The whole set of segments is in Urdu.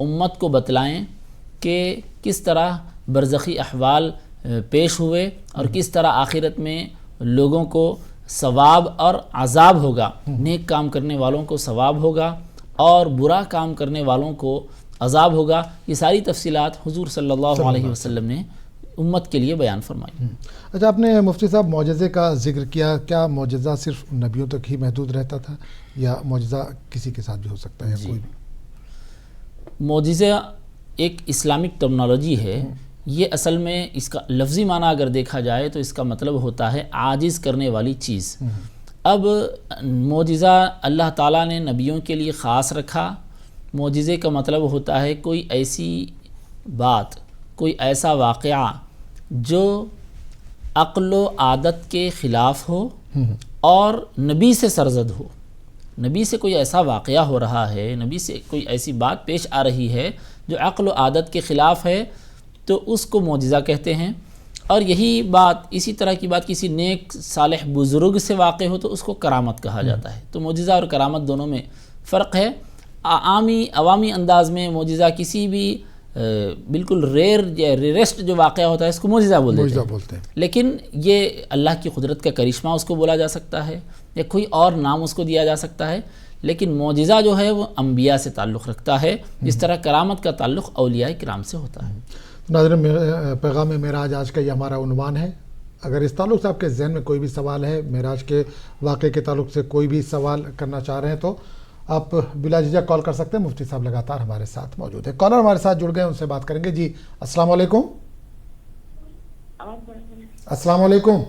امت کو بتلائیں کہ کس طرح برزخی احوال پیش ہوئے اور کس طرح آخرت میں لوگوں کو ثواب اور عذاب ہوگا، نیک کام کرنے والوں کو ثواب ہوگا اور برا کام کرنے والوں کو عذاب ہوگا. یہ ساری تفصیلات حضور صلی اللہ علیہ وسلم نے امت کے لیے بیان فرمائی. اچھا، آپ نے مفتی صاحب معجزے کا ذکر کیا، کیا معجزہ صرف نبیوں تک ہی محدود رہتا تھا یا معجزہ کسی کے ساتھ بھی ہو سکتا ہے؟ کوئی بھی معجزہ ایک اسلامک ٹرمنالوجی ہے. یہ اصل میں اس کا لفظی معنی اگر دیکھا جائے تو اس کا مطلب ہوتا ہے عاجز کرنے والی چیز. اب معجزہ اللہ تعالیٰ نے نبیوں کے لیے خاص رکھا. معجزے کا مطلب ہوتا ہے کوئی ایسی بات، کوئی ایسا واقعہ جو عقل و عادت کے خلاف ہو اور نبی سے سرزد ہو. نبی سے کوئی ایسا واقعہ ہو رہا ہے، نبی سے کوئی ایسی بات پیش آ رہی ہے جو عقل و عادت کے خلاف ہے، تو اس کو معجزہ کہتے ہیں. اور یہی بات، اسی طرح کی بات کسی نیک صالح بزرگ سے واقع ہو تو اس کو کرامت کہا جاتا ہے. تو معجزہ اور کرامت دونوں میں فرق ہے. عوامی انداز میں معجزہ کسی بھی بالکل ریئرسٹ جو واقعہ ہوتا ہے اس کو معجزہ بولتے ہیں. لیکن یہ اللہ کی قدرت کا کرشمہ اس کو بولا جا سکتا ہے یا کوئی اور نام اس کو دیا جا سکتا ہے. لیکن معجزہ جو ہے وہ انبیاء سے تعلق رکھتا ہے، جس طرح کرامت کا تعلق اولیاء کرام سے ہوتا ہے. ناظرین، پیغام معراج آج کا یہ ہمارا عنوان ہے. اگر اس تعلق سے آپ کے ذہن میں کوئی بھی سوال ہے، معراج کے واقعے کے تعلق سے کوئی بھی سوال کرنا چاہ رہے ہیں تو آپ بلا جھجک کال کر سکتے ہیں. مفتی صاحب لگاتار ہمارے ساتھ موجود ہے. کالر ہمارے ساتھ جڑ گئے، ان سے بات کریں گے. جی السلام علیکم. السلام علیکم.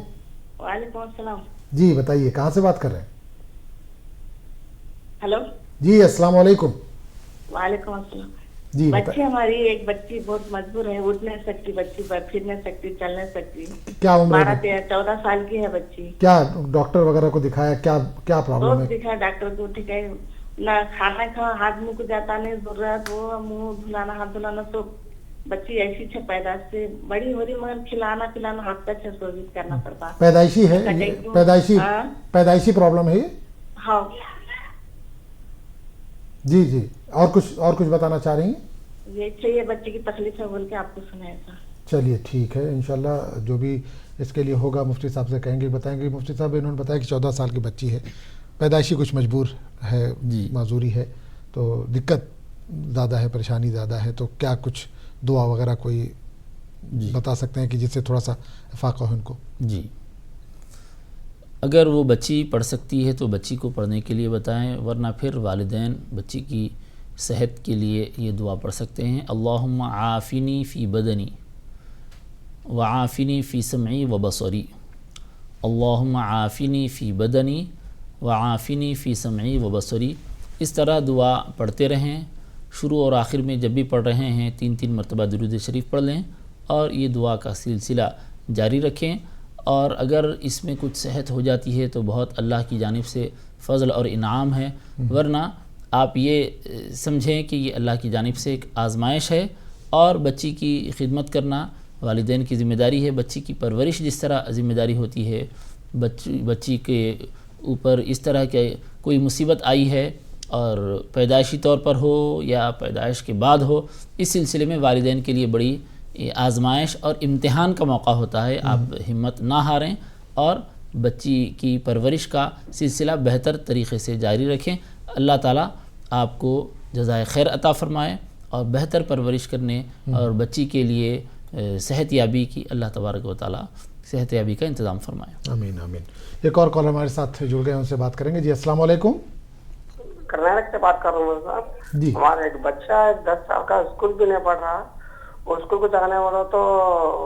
وعلیکم السلام. جی بتائیے، کہاں سے بات کر رہے ہیں؟ ہلو. جی السلام علیکم. وعلیکم السلام. جی بچی ہماری ایک بچی بہت مجبور ہے، اٹھ نہیں سکتی بچی، پھر نہیں سکتی، چل نہیں سکتی. کیا عمر ہے؟ 12-14 سال کی ہے بچی. کیا ڈاکٹر وغیرہ کو دکھایا؟ کیا پرابلم ہے؟ دکھایا ڈاکٹر کو، ٹھیک ہے، نہ کھانا کھا، ہاتھ منہ کو جاتا نہیں، ضرورت وہ منہ دھلانا، ہاتھ دھلانا. تو بچی ایسی ہے پیدائش سے، بڑی ہو رہی مگر کھلانا پلانا ہفتہ 620 کرنا پڑتا. پیدائشی ہے؟ پیدائشی پرابلم ہے یہ؟ ہاں. جی جی. اور کچھ بتانا چاہ رہی ہیں؟ یہ چاہیے بچے کی تکلیف ہے بول کے آپ کو سنایا تھا. چلیے ٹھیک ہے، انشاءاللہ جو بھی اس کے لیے ہوگا مفتی صاحب سے کہیں گے، بتائیں گے. مفتی صاحب انہوں نے بتایا کہ 14 سال کی بچی ہے، پیدائشی کچھ مجبور ہے، معذوری ہے، تو دقت زیادہ ہے، پریشانی زیادہ ہے. تو کیا کچھ دعا وغیرہ کوئی بتا سکتے ہیں کہ جس سے تھوڑا سا افاقہ ہو ان کو؟ جی، اگر وہ بچی پڑھ سکتی ہے تو بچی کو پڑھنے کے لیے بتائیں، ورنہ پھر والدین بچی کی صحت کے لیے یہ دعا پڑھ سکتے ہیں. اللہم عافنی فی بدنی وعافنی فی سمعی وبصری. اللہم عافنی فی بدنی وعافنی فی سمعی وبصری. اس طرح دعا پڑھتے رہیں. شروع اور آخر میں جب بھی پڑھ رہے ہیں 3 مرتبہ درود شریف پڑھ لیں اور یہ دعا کا سلسلہ جاری رکھیں. اور اگر اس میں کچھ صحت ہو جاتی ہے تو بہت اللہ کی جانب سے فضل اور انعام ہے، ورنہ آپ یہ سمجھیں کہ یہ اللہ کی جانب سے ایک آزمائش ہے. اور بچی کی خدمت کرنا والدین کی ذمہ داری ہے. بچی کی پرورش جس طرح ذمہ داری ہوتی ہے، بچی کے اوپر اس طرح کے کوئی مصیبت آئی ہے اور پیدائشی طور پر ہو یا پیدائش کے بعد ہو، اس سلسلے میں والدین کے لیے بڑی آزمائش اور امتحان کا موقع ہوتا ہے. آپ ہمت نہ ہاریں اور بچی کی پرورش کا سلسلہ بہتر طریقے سے جاری رکھیں. اللہ تعالیٰ آپ کو جزائے خیر عطا فرمائے اور بہتر پرورش کرنے اور بچی کے لیے صحت یابی کی اللہ تبارک و تعالیٰ صحت یابی کا انتظام فرمائے. آمین آمین. ایک اور کالر ہمارے ساتھ جڑ گئے، ان سے بات کریں گے. جی السلام علیکم. کرناٹک سے بات کر رہا ہوں صاحب. جی. ہمارا ایک بچہ ہے 10 سال کا، اسکول بھی نہیں پڑھ رہا، اور اسکول کو جانے والا تو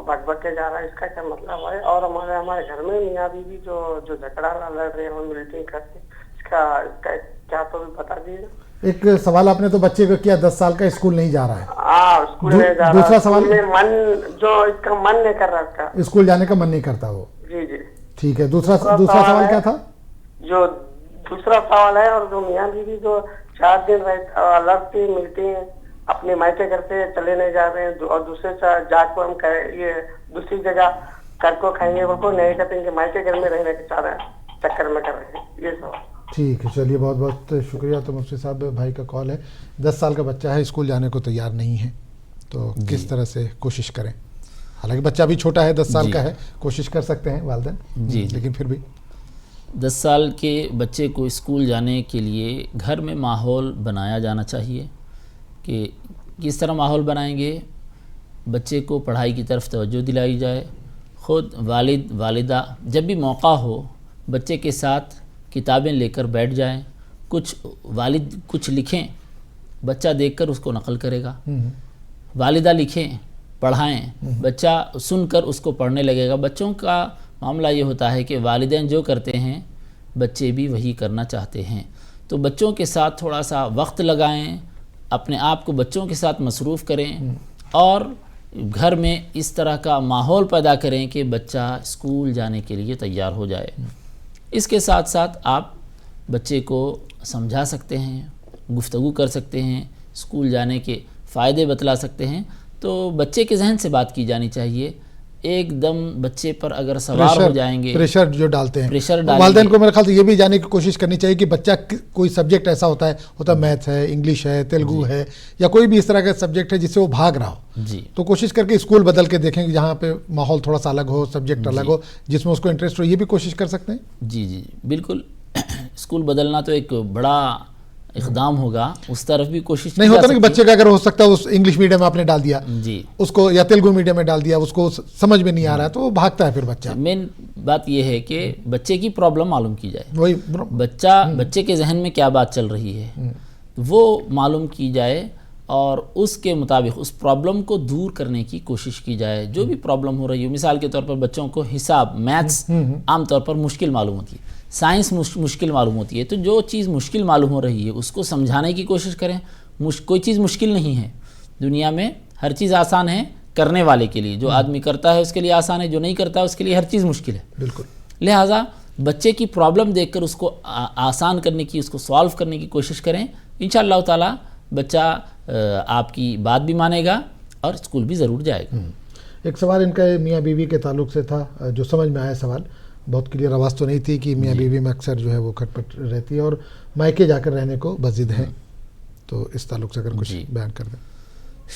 بھگ بھگ کے جا رہا ہے. اس کا کیا مطلب ہے؟ اور ہمارے گھر میں میاں بیوی جو جھگڑا لڑ رہے ہیں میٹنگ کرتے، اس کا کیا تو بھی بتا دیجیے. ایک سوال آپ نے تو بچے کو کیا، 10 سال کا اسکول نہیں جا رہا ہے. ہاں اسکول نہیں جا رہا. دوسرا سوال، جو اس کا من نہیں کر رہا، اس کا اسکول جانے کا من نہیں کرتا وہ. جی جی ٹھیک ہے. دوسرا سوال کیا تھا؟ جو دوسرا سوال ہے، اور جو میاں بیوی جو 4 دن لڑتے ملتے ہیں، اپنے مائکے گھر سے چلے نہیں جا رہے ہیں، اور دوسرے جا کو ہم یہ دوسری جگہ کر کو کھائیں گے، وہ کو نہیں کہتے ہیں کہ مائکے گھر میں رہنے کے چاہ رہے ہیں، چکر میں کر رہے ہیں. یہ سوال. ٹھیک ہے, چلیے بہت بہت شکریہ. تو مفتی صاحب بھائی کا کال ہے, 10 سال کا بچہ ہے, اسکول جانے کو تیار نہیں ہے, تو کس طرح سے کوشش کریں؟ حالانکہ بچہ بھی چھوٹا ہے, 10 سال کا ہے, کوشش کر سکتے ہیں والدین, لیکن پھر بھی 10 سال کے بچے کو اسکول جانے کے لیے گھر میں ماحول بنایا جانا چاہیے. کہ کس طرح ماحول بنائیں گے؟ بچے کو پڑھائی کی طرف توجہ دلائی جائے. خود والد والدہ جب بھی موقع ہو بچے کے ساتھ کتابیں لے کر بیٹھ جائیں. والد کچھ لکھیں, بچہ دیکھ کر اس کو نقل کرے گا. والدہ لکھیں, پڑھائیں, بچہ سن کر اس کو پڑھنے لگے گا. بچوں کا معاملہ یہ ہوتا ہے کہ والدین جو کرتے ہیں بچے بھی وہی کرنا چاہتے ہیں. تو بچوں کے ساتھ تھوڑا سا وقت لگائیں, اپنے آپ کو بچوں کے ساتھ مصروف کریں, اور گھر میں اس طرح کا ماحول پیدا کریں کہ بچہ اسکول جانے کے لیے تیار ہو جائے. اس کے ساتھ ساتھ آپ بچے کو سمجھا سکتے ہیں, گفتگو کر سکتے ہیں, اسکول جانے کے فائدے بتلا سکتے ہیں. تو بچے کے ذہن سے بات کی جانی چاہیے. ایک دم بچے پر اگر سوار ہو جائیں گے, پریشر جو ڈالتے ہیں, پریشر ڈالیں والدین کو میرے خیال سے یہ بھی جاننے کی کوشش کرنی چاہیے کہ بچہ کوئی سبجیکٹ ایسا ہوتا ہے میتھس ہے, انگلش ہے, تیلگو ہے, یا کوئی بھی اس طرح کا سبجیکٹ ہے جس سے وہ بھاگ رہا ہو, تو کوشش کر کے اسکول بدل کے دیکھیں کہ جہاں پہ ماحول تھوڑا سا الگ ہو, سبجیکٹ الگ ہو, جس میں اس کو انٹرسٹ ہو. یہ بھی کوشش کر سکتے ہیں. جی بالکل. اسکول بدلنا تو ایک بڑا اقدام ہوگا, اس طرف بھی کوشش نہیں ہوتا نا کہ بچے کا اگر ہو سکتا ہے اس انگلش میڈیم میں آپ نے ڈال دیا, اس کو یا تیلگو میڈیم میں ڈال دیا, اس کو سمجھ میں نہیں آ رہا ہے تو وہ بھاگتا ہے. پھر بچہ, مین بات یہ ہے کہ بچے کی پرابلم معلوم کی جائے. وہی بچے کے ذہن میں کیا بات چل رہی ہے وہ معلوم کی جائے, اور اس کے مطابق اس پرابلم کو دور کرنے کی کوشش کی جائے. جو بھی پرابلم ہو رہی ہے, مثال کے طور پر بچوں کو حساب, میتھس عام طور پر مشکل معلوم ہوتی ہے, سائنس مشکل معلوم ہوتی ہے. تو جو چیز مشکل معلوم ہو رہی ہے اس کو سمجھانے کی کوشش کریں. کوئی چیز مشکل نہیں ہے دنیا میں, ہر چیز آسان ہے کرنے والے کے لیے. جو آدمی کرتا ہے اس کے لیے آسان ہے, جو نہیں کرتا ہے اس کے لیے ہر چیز مشکل ہے. بالکل. لہٰذا بچے کی پرابلم دیکھ کر اس کو آسان کرنے کی, اس کو سالو کرنے کی کوشش کریں. انشاءاللہ تعالی بچہ آپ کی بات بھی مانے گا اور اسکول بھی ضرور جائے گا. ایک سوال ان کا میاں بیوی کے تعلق سے تھا, جو سمجھ میں آیا سوال, بہت کلیئر آواز تو نہیں تھی کہ میاں بیوی میں اکثر جو ہے وہ کھٹ پٹ رہتی ہے اور مائکے جا کر رہنے کو بضد ہے. تو اس تعلق سے اگر کچھ بیان کر دیں.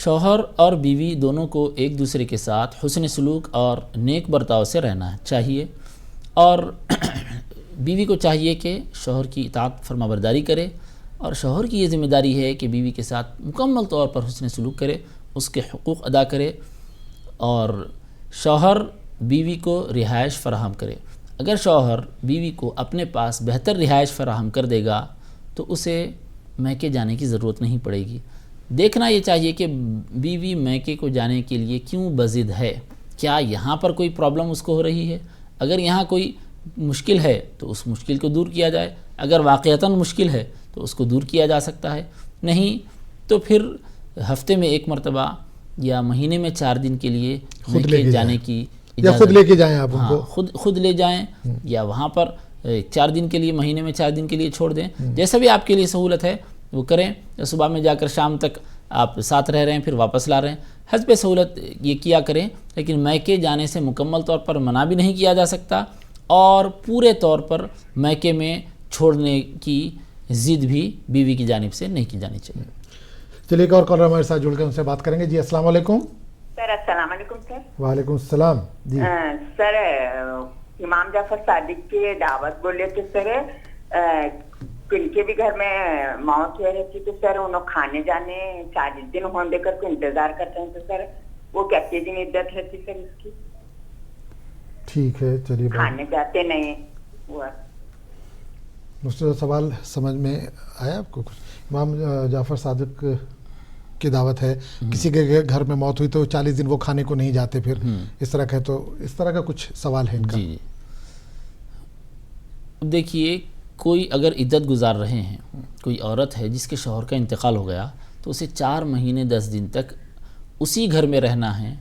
شوہر اور بیوی دونوں کو ایک دوسرے کے ساتھ حسن سلوک اور نیک برتاؤ سے رہنا چاہیے, اور بیوی کو چاہیے کہ شوہر کی اطاعت فرما برداری کرے, اور شوہر کی یہ ذمہ داری ہے کہ بیوی کے ساتھ مکمل طور پر حسن سلوک کرے, اس کے حقوق ادا کرے, اور شوہر بیوی کو رہائش فراہم کرے. اگر شوہر بیوی کو اپنے پاس بہتر رہائش فراہم کر دے گا تو اسے میکے جانے کی ضرورت نہیں پڑے گی. دیکھنا یہ چاہیے کہ بیوی میکے کو جانے کے لیے کیوں بضد ہے, کیا یہاں پر کوئی پرابلم اس کو ہو رہی ہے. اگر یہاں کوئی مشکل ہے تو اس مشکل کو دور کیا جائے, اگر واقعتاً مشکل ہے تو اس کو دور کیا جا سکتا ہے. نہیں تو پھر ہفتے میں 1 مرتبہ یا مہینے میں 4 دن کے لیے میکے جانے کی یا خود لے کے جائیں, آپ ان کو خود لے جائیں, یا وہاں پر 4 دن کے لیے, مہینے میں 4 دن کے لیے چھوڑ دیں. جیسا بھی آپ کے لیے سہولت ہے وہ کریں. صبح میں جا کر شام تک آپ ساتھ رہ رہے ہیں, پھر واپس لا رہے ہیں, حسب سہولت یہ کیا کریں. لیکن میکے جانے سے مکمل طور پر منع بھی نہیں کیا جا سکتا, اور پورے طور پر میکے میں چھوڑنے کی ضد بھی بیوی کی جانب سے نہیں کی جانی چاہیے. چلیے ایک اور کالر ہمارے ساتھ جڑ کے ان سے بات کریں گے. جی السلام علیکم. سر السلام علیکم. سر وعلیکم السلام. جی سر, امام جعفر صادق کی دعوت بولے تو سر ان کے بھی گھر میں موت ہو رہی تھی, تو سر انہوں کھانے جانے 40 دن ہونے کر کے انتظار کرتے ہیں, تو سر وہ کتنے دن عدت رہتی سر اس کی؟ ٹھیک ہے, چلیے کھانے جاتے نہیں. مجھ سوال سمجھ میں آیا آپ کو کچھ؟ امام جعفر صادق کی دعوت ہے, کسی کے گھر میں موت ہوئی تو 40 دن وہ کھانے کو نہیں جاتے, پھر اس طرح کا, تو اس طرح کا کچھ سوال ہے ان کا. جی دیکھیے, کوئی اگر عدت گزار رہے ہیں, کوئی عورت ہے جس کے شوہر کا انتقال ہو گیا, تو اسے 4 مہینے 10 دن تک اسی گھر میں رہنا ہے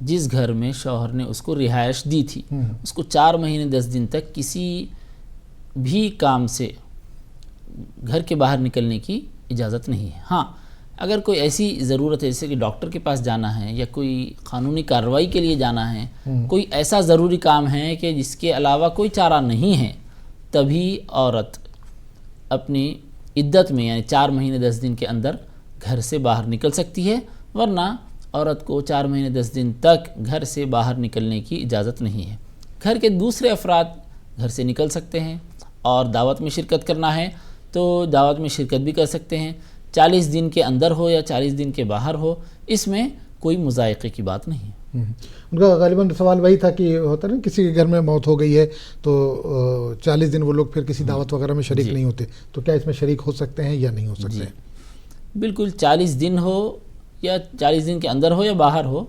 جس گھر میں شوہر نے اس کو رہائش دی تھی. اس کو 4 مہینے 10 دن تک کسی بھی کام سے گھر کے باہر نکلنے کی اجازت نہیں ہے. ہاں اگر کوئی ایسی ضرورت ہے جیسے کہ ڈاکٹر کے پاس جانا ہے, یا کوئی قانونی کارروائی کے لیے جانا ہے, کوئی ایسا ضروری کام ہے کہ جس کے علاوہ کوئی چارہ نہیں ہے, تبھی عورت اپنی عدت میں یعنی 4 مہینے 10 دن کے اندر گھر سے باہر نکل سکتی ہے، ورنہ عورت کو 4 مہینے 10 دن تک گھر سے باہر نکلنے کی اجازت نہیں ہے۔ گھر کے دوسرے افراد گھر سے نکل سکتے ہیں اور دعوت میں شرکت کرنا ہے تو دعوت میں شرکت بھی کر سکتے ہیں، 40 دن کے اندر ہو یا 40 دن کے باہر ہو، اس میں کوئی مضائقے کی بات نہیں ہے۔ ان کا غالباً سوال وہی تھا کہ ہوتا ہے نا کسی کے گھر میں موت ہو گئی ہے تو 40 دن وہ لوگ پھر کسی دعوت وغیرہ میں شریک نہیں ہوتے، تو کیا اس میں شریک ہو سکتے ہیں یا نہیں ہو سکتے ہیں؟ بالکل، 40 دن ہو یا 40 دن کے اندر ہو یا باہر ہو،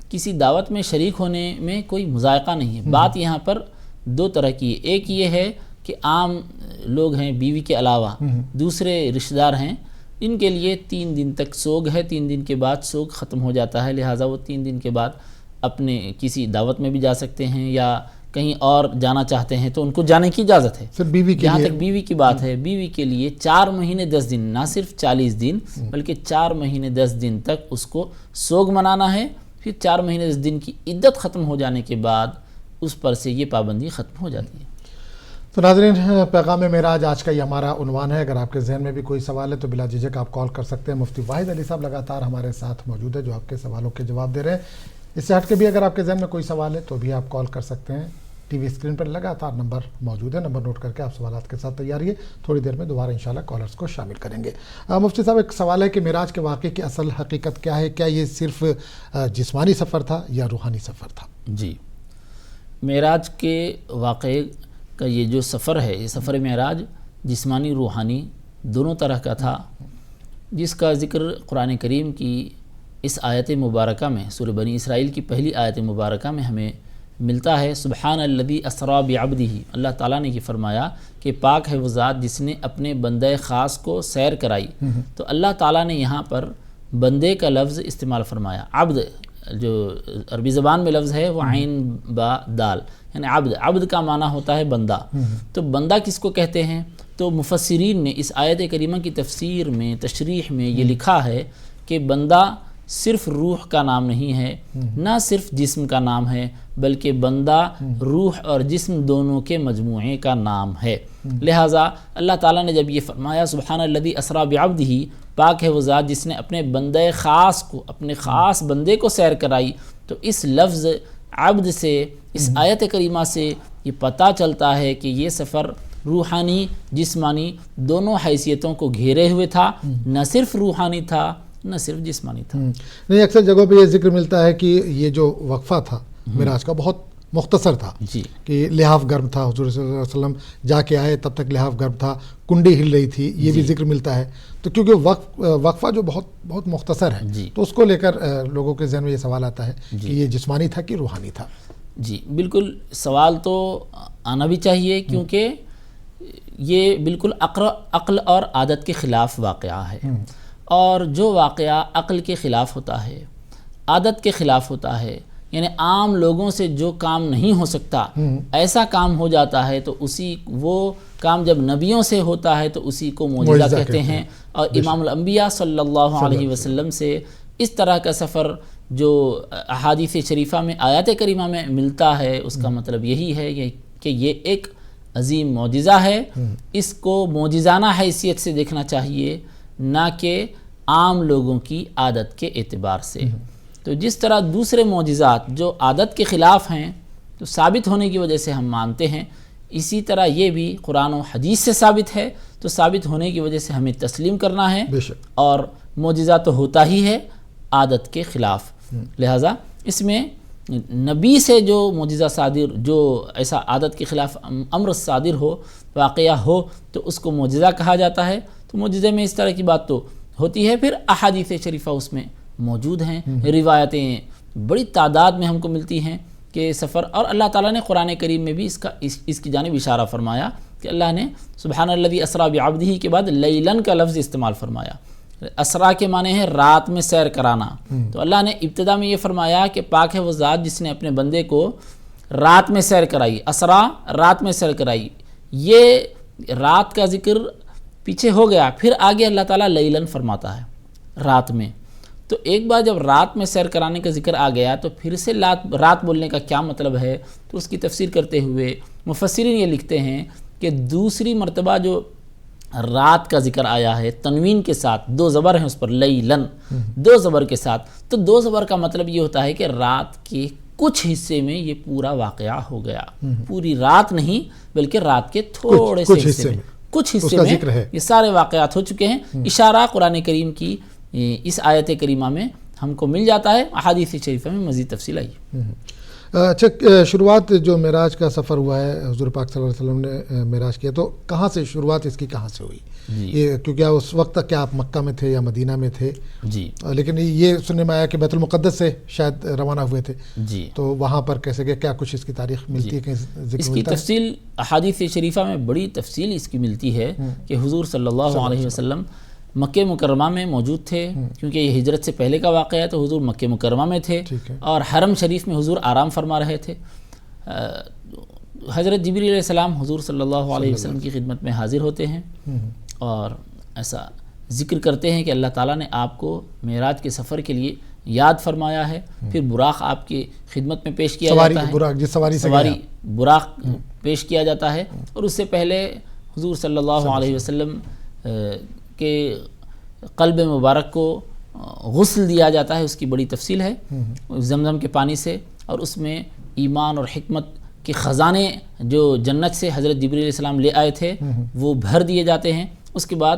کسی دعوت میں شریک ہونے میں کوئی مضائقہ نہیں ہے۔ بات یہاں پر 2 طرح کی ہے، ایک یہ ہے کہ عام لوگ ہیں بیوی کے علاوہ دوسرے رشتہ دار ہیں، ان کے لیے 3 دن تک سوگ ہے، 3 دن کے بعد سوگ ختم ہو جاتا ہے، لہٰذا وہ 3 دن کے بعد اپنے کسی دعوت میں بھی جا سکتے ہیں یا کہیں اور جانا چاہتے ہیں تو ان کو جانے کی اجازت ہے۔ صرف بیوی کے جہاں لیے تک بیوی کی بات ہے، بیوی کے لیے 4 مہینے 10 دن، نہ صرف 40 دن بلکہ 4 مہینے 10 دن تک اس کو سوگ منانا ہے، پھر 4 مہینے 10 دن کی عدت ختم ہو جانے کے بعد اس پر سے یہ پابندی ختم ہو جاتی ہے۔ تو ناظرین، پیغام معراج آج کا یہ ہمارا عنوان ہے۔ اگر آپ کے ذہن میں بھی کوئی سوال ہے تو بلا جھجک آپ کال کر سکتے ہیں۔ مفتی واحد علی صاحب لگاتار ہمارے ساتھ موجود ہے جو آپ کے سوالوں کے جواب دے رہے ہیں۔ اس سے ہٹ کے بھی اگر آپ کے ذہن میں کوئی سوال ہے تو بھی آپ کال کر سکتے ہیں۔ ٹی وی اسکرین پر لگاتار نمبر موجود ہے، نمبر نوٹ کر کے آپ سوالات کے ساتھ تیار رہیے، تھوڑی دیر میں دوبارہ انشاءاللہ کالرز کو شامل کریں گے۔ مفتی صاحب، ایک سوال ہے کہ معراج کے واقعے کی اصل حقیقت کیا ہے؟ کیا یہ صرف جسمانی سفر تھا یا روحانی سفر تھا؟ جی، معراج کے واقعے کا یہ جو سفر ہے، یہ سفر معراج جسمانی روحانی دونوں طرح کا تھا، جس کا ذکر قرآن کریم کی اس آیت مبارکہ میں، سورہ بنی اسرائیل کی پہلی آیت مبارکہ میں ہمیں ملتا ہے۔ سبحان الذی اسری بعبدہ، اللہ تعالیٰ نے یہ فرمایا کہ پاک ہے وہ ذات جس نے اپنے بندے خاص کو سیر کرائی۔ تو اللہ تعالیٰ نے یہاں پر بندے کا لفظ استعمال فرمایا۔ عبد جو عربی زبان میں لفظ ہے وہ عین با دال، یعنی عبد، عبد کا معنی ہوتا ہے بندہ۔ تو بندہ کس کو کہتے ہیں؟ تو مفسرین نے اس آیت کریمہ کی تفسیر میں، تشریح میں یہ لکھا ہے کہ بندہ صرف روح کا نام نہیں ہے، نہ صرف جسم کا نام ہے، بلکہ بندہ روح اور جسم دونوں کے مجموعے کا نام ہے۔ لہٰذا اللہ تعالیٰ نے جب یہ فرمایا سبحان الذی اسری بعبدہ، پاک ہے وہ ذات جس نے اپنے بندے خاص کو، اپنے خاص بندے کو سیر کرائی، تو اس لفظ عبد سے، اس آیت کریمہ سے یہ پتہ چلتا ہے کہ یہ سفر روحانی جسمانی دونوں حیثیتوں کو گھیرے ہوئے تھا، نہ صرف روحانی تھا نہ صرف جسمانی تھا۔ نہیں، اکثر جگہوں پہ یہ ذکر ملتا ہے کہ یہ جو وقفہ تھا معراج کا بہت مختصر تھا، جی، کہ لحاف گرم تھا، حضور صلی اللہ علیہ وسلم جا کے آئے تب تک لحاف گرم تھا، کنڈی ہل رہی تھی، یہ بھی ذکر ملتا ہے۔ تو کیونکہ وقفہ جو بہت مختصر ہے، تو اس کو لے کر لوگوں کے ذہن میں یہ سوال آتا ہے کہ یہ جسمانی تھا کہ روحانی تھا؟ جی بالکل، سوال تو آنا بھی چاہیے، کیونکہ یہ بالکل عقل اور عادت کے خلاف واقعہ ہے، اور جو واقعہ عقل کے خلاف ہوتا ہے، عادت کے خلاف ہوتا ہے، یعنی عام لوگوں سے جو کام نہیں ہو سکتا ایسا کام ہو جاتا ہے، تو وہ کام جب نبیوں سے ہوتا ہے تو اسی کو معجزہ کہتے ہیں۔ اور امام الانبیاء صلی اللہ علیہ وسلم سے اس طرح کا سفر جو احادیث شریفہ میں، آیات کریمہ میں ملتا ہے، اس کا مطلب یہی ہے کہ یہ ایک عظیم معجزہ ہے، اس کو معجزانہ حیثیت سے دیکھنا چاہیے، نہ کہ عام لوگوں کی عادت کے اعتبار سے۔ تو جس طرح دوسرے معجزات جو عادت کے خلاف ہیں تو ثابت ہونے کی وجہ سے ہم مانتے ہیں، اسی طرح یہ بھی قرآن و حدیث سے ثابت ہے، تو ثابت ہونے کی وجہ سے ہمیں تسلیم کرنا ہے، اور معجزہ تو ہوتا ہی ہے عادت کے خلاف۔ لہٰذا اس میں نبی سے جو معجزہ صادر، جو ایسا عادت کے خلاف امر صادر ہو، واقعہ ہو، تو اس کو معجزہ کہا جاتا ہے۔ تو معجزے میں اس طرح کی بات تو ہوتی ہے۔ پھر احادیث شریفہ اس میں موجود ہیں، روایتیں بڑی تعداد میں ہم کو ملتی ہیں کہ سفر، اور اللہ تعالیٰ نے قرآن کریم میں بھی اس کی جانب اشارہ فرمایا کہ اللہ نے سبحان الذی اسری بعبدہ کے بعد لیلن کا لفظ استعمال فرمایا۔ اسرا کے معنی ہے رات میں سیر کرانا، تو اللہ نے ابتدا میں یہ فرمایا کہ پاک ہے وہ ذات جس نے اپنے بندے کو رات میں سیر کرائی، اسرا رات میں سیر کرائی، یہ رات کا ذکر پیچھے ہو گیا، پھر آگے اللہ تعالیٰ لیلن فرماتا ہے رات میں۔ تو ایک بار جب رات میں سیر کرانے کا ذکر آ گیا تو پھر سے رات بولنے کا کیا مطلب ہے، تو اس کی تفسیر کرتے ہوئے مفسرین یہ لکھتے ہیں کہ دوسری مرتبہ جو رات کا ذکر آیا ہے تنوین کے ساتھ، 2 زبر ہیں اس پر، لیلن 2 زبر کے ساتھ، تو 2 زبر کا مطلب یہ ہوتا ہے کہ رات کے کچھ حصے میں یہ پورا واقعہ ہو گیا، پوری رات نہیں بلکہ رات کے تھوڑے سے حصے میں، کچھ حصے میں یہ سارے واقعات ہو چکے ہیں۔ اشارہ قرآن کریم کی اس آیت کریمہ میں ہم کو مل جاتا ہے، احادیث شریفہ میں مزید تفصیل آئی۔ اچھا، شروعات جو معراج کا سفر ہوا ہے، حضور پاک صلی اللہ علیہ وسلم نے معراج کیا، تو کہاں سے شروعات اس کی کہاں سے ہوئی؟ یہ کیونکہ اس وقت تک کیا آپ مکہ میں تھے یا مدینہ میں تھے؟ جی، لیکن یہ سننے میں آیا کہ بیت المقدس سے شاید روانہ ہوئے تھے، جی، تو وہاں پر کیسے گئے؟ کیا کچھ اس کی تاریخ ملتی ہے؟ ذکر اس کی تفصیل احادیث شریفہ میں بڑی تفصیل اس کی ملتی ہے کہ حضور صلی اللہ علیہ وسلم مکہ مکرمہ میں موجود تھے، کیونکہ یہ ہجرت سے پہلے کا واقعہ ہے، تو حضور مکہ مکرمہ میں تھے اور حرم شریف میں حضور آرام فرما رہے تھے۔ حضرت جبریل علیہ السلام حضور صلی اللہ علیہ وسلم کی خدمت میں حاضر ہوتے ہیں اور ایسا ذکر کرتے ہیں کہ اللہ تعالیٰ نے آپ کو معراج کے سفر کے لیے یاد فرمایا ہے، پھر براق آپ کی خدمت میں پیش کیا جاتا ہے، سواری براق پیش کیا جاتا ہے، اور اس سے پہلے حضور صلی اللہ علیہ وسلم کے قلب مبارک کو غسل دیا جاتا ہے، اس کی بڑی تفصیل ہے، زمزم کے پانی سے، اور اس میں ایمان اور حکمت کے خزانے جو جنت سے حضرت جبریل علیہ السلام لے آئے تھے وہ بھر دیے جاتے ہیں۔ اس کے بعد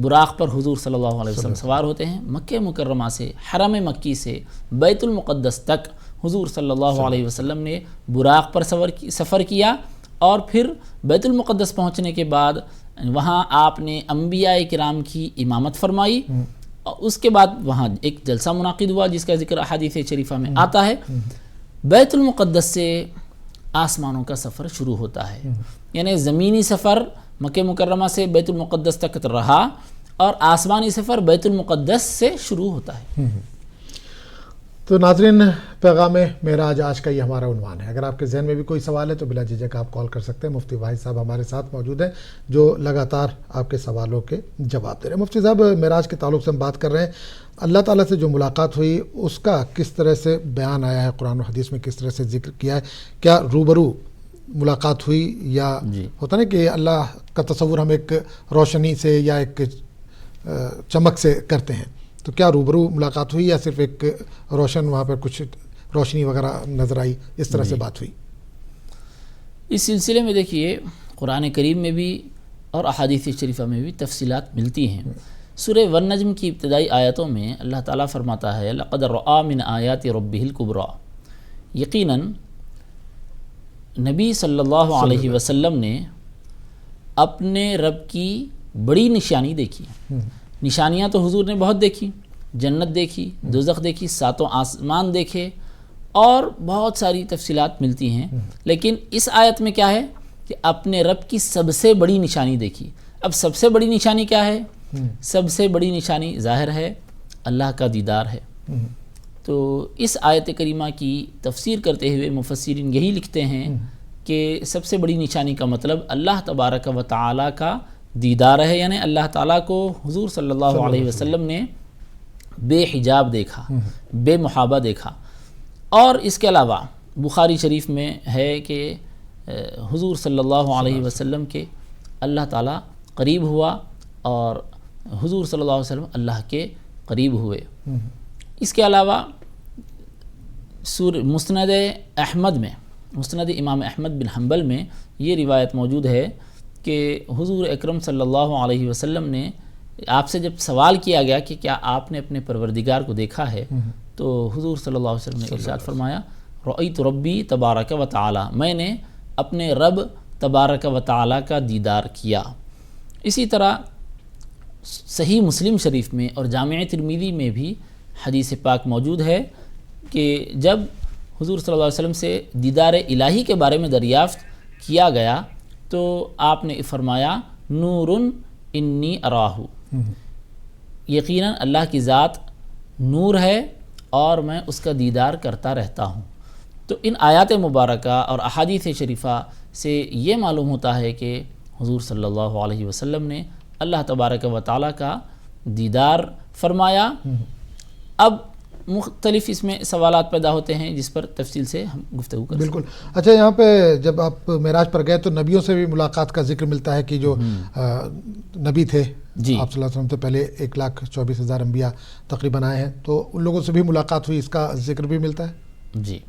براق پر حضور صلی اللہ علیہ وسلم سوار ہوتے ہیں، مکہ مکرمہ سے، حرم مکی سے بیت المقدس تک حضور صلی اللہ علیہ وسلم نے براق پر سفر کیا، اور پھر بیت المقدس پہنچنے کے بعد وہاں آپ نے انبیاء کرام کی امامت فرمائی، اور اس کے بعد وہاں ایک جلسہ منعقد ہوا جس کا ذکر احادیث شریفہ میں آتا ہے۔ بیت المقدس سے آسمانوں کا سفر شروع ہوتا ہے، یعنی زمینی سفر مکہ مکرمہ سے بیت المقدس تک رہا، اور آسمانی سفر بیت المقدس سے شروع ہوتا ہے۔ تو ناظرین، پیغام معراج آج کا یہ ہمارا عنوان ہے۔ اگر آپ کے ذہن میں بھی کوئی سوال ہے تو بلا جھجک آپ کال کر سکتے ہیں۔ مفتی واحد صاحب ہمارے ساتھ موجود ہیں جو لگاتار آپ کے سوالوں کے جواب دے رہے ہیں۔ مفتی صاحب، معراج کے تعلق سے ہم بات کر رہے ہیں، اللہ تعالیٰ سے جو ملاقات ہوئی اس کا کس طرح سے بیان آیا ہے قرآن و حدیث میں، کس طرح سے ذکر کیا ہے؟ کیا روبرو ملاقات ہوئی، یا ہوتا نا کہ اللہ کا تصور ہم ایک روشنی سے یا ایک چمک سے کرتے ہیں، تو کیا روبرو ملاقات ہوئی یا صرف ایک روشن وہاں پر کچھ روشنی وغیرہ نظر آئی، اس طرح سے بات ہوئی؟ اس سلسلے میں دیکھیے قرآن کریم میں بھی اور احادیث شریفہ میں بھی تفصیلات ملتی ہیں۔ سورہ والنجم کی ابتدائی آیتوں میں اللہ تعالیٰ فرماتا ہے لَقَدْ رَأَىٰ مِنْ آیَاتِ رَبِّهِ الْكُبْرَىٰ، یقیناً نبی صلی اللہ علیہ وسلم نے اپنے رب کی بڑی نشانی دیکھی۔ نشانیاں تو حضور نے بہت دیکھی، جنت دیکھی، دوزخ دیکھی، 7 آسمان دیکھے، اور بہت ساری تفصیلات ملتی ہیں، لیکن اس آیت میں کیا ہے کہ اپنے رب کی سب سے بڑی نشانی دیکھی۔ اب سب سے بڑی نشانی کیا ہے؟ سب سے بڑی نشانی ظاہر ہے اللہ کا دیدار ہے۔ تو اس آیت کریمہ کی تفسیر کرتے ہوئے مفسرین یہی لکھتے ہیں کہ سب سے بڑی نشانی کا مطلب اللہ تبارک و تعالیٰ کا دیدار ہے، یعنی اللہ تعالیٰ کو حضور صلی اللہ علیہ وسلم نے بے حجاب دیکھا، بے محابہ دیکھا۔ اور اس کے علاوہ بخاری شریف میں ہے کہ حضور صلی اللہ علیہ وسلم کے اللہ تعالیٰ قریب ہوا اور حضور صلی اللہ علیہ وسلم اللہ کے قریب ہوئے۔ اس کے علاوہ مسند احمد میں، مسند امام احمد بن حنبل میں یہ روایت موجود ہے کہ حضور اکرم صلی اللہ علیہ وسلم نے آپ سے جب سوال کیا گیا کہ کیا آپ نے اپنے پروردگار کو دیکھا ہے، تو حضور صلی اللہ علیہ وسلم نے ارشاد فرمایا رأیت ربی تبارک و تعالی، میں نے اپنے رب تبارک و تعالی کا دیدار کیا۔ اسی طرح صحیح مسلم شریف میں اور جامع ترمذی میں بھی حدیث پاک موجود ہے کہ جب حضور صلی اللہ علیہ وسلم سے دیدار الہی کے بارے میں دریافت کیا گیا تو آپ نے فرمایا نور انی اراہ، یقیناً اللہ کی ذات نور ہے اور میں اس کا دیدار کرتا رہتا ہوں۔ تو ان آیات مبارکہ اور احادیث شریفہ سے یہ معلوم ہوتا ہے کہ حضور صلی اللہ علیہ وسلم نے اللہ تبارک و تعالیٰ کا دیدار فرمایا۔ اب مختلف اس میں سوالات پیدا ہوتے ہیں جس پر تفصیل سے ہم گفتگو کریں. بالکل. اچھا یہاں پہ جب آپ معراج پر گئے تو نبیوں سے بھی ملاقات کا ذکر ملتا ہے کہ جو نبی تھے جی آپ صلی اللہ علیہ وسلم سے پہلے 1,24,000 انبیاء تقریباً آئے ہیں، تو ان لوگوں سے بھی ملاقات ہوئی، اس کا ذکر بھی ملتا ہے؟ جی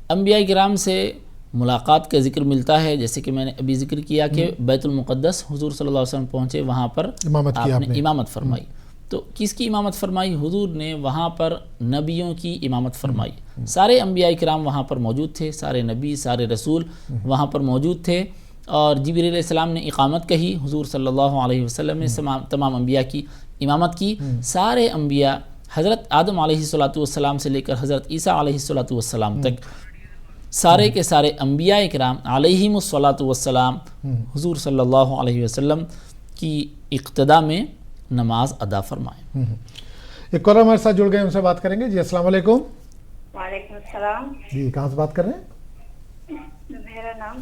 انبیاء کرام سے ملاقات کا ذکر ملتا ہے، جیسے کہ میں نے ابھی ذکر کیا کہ بیت المقدس حضور صلی اللہ علیہ وسلم پہنچے، وہاں پر امامت کی آپ نے امامت فرمائی. تو کس کی امامت فرمائی؟ حضور نے وہاں پر نبیوں کی امامت فرمائی. سارے انبیاء کرام وہاں پر موجود تھے، سارے نبی سارے رسول وہاں پر موجود تھے، اور جبریل علیہ السلام نے اقامت کہی، حضور صلی اللہ علیہ وسلم نے تمام انبیاء کی امامت کی. سارے انبیاء حضرت آدم علیہ السلام سے لے کر حضرت عیسیٰ علیہ السلام تک سارے کے سارے انبیاء کرام علیہم السلام حضور صلی اللہ علیہ وسلم کی اقتداء میں نماز ادا فرمائیں. ایک کالر ہمارے ساتھ جڑ گئے، ان سے بات کریں گے. جی السلام علیکم. وعلیکم السلام. جی کہاں سے بات کر رہے ہیں؟ میرا نام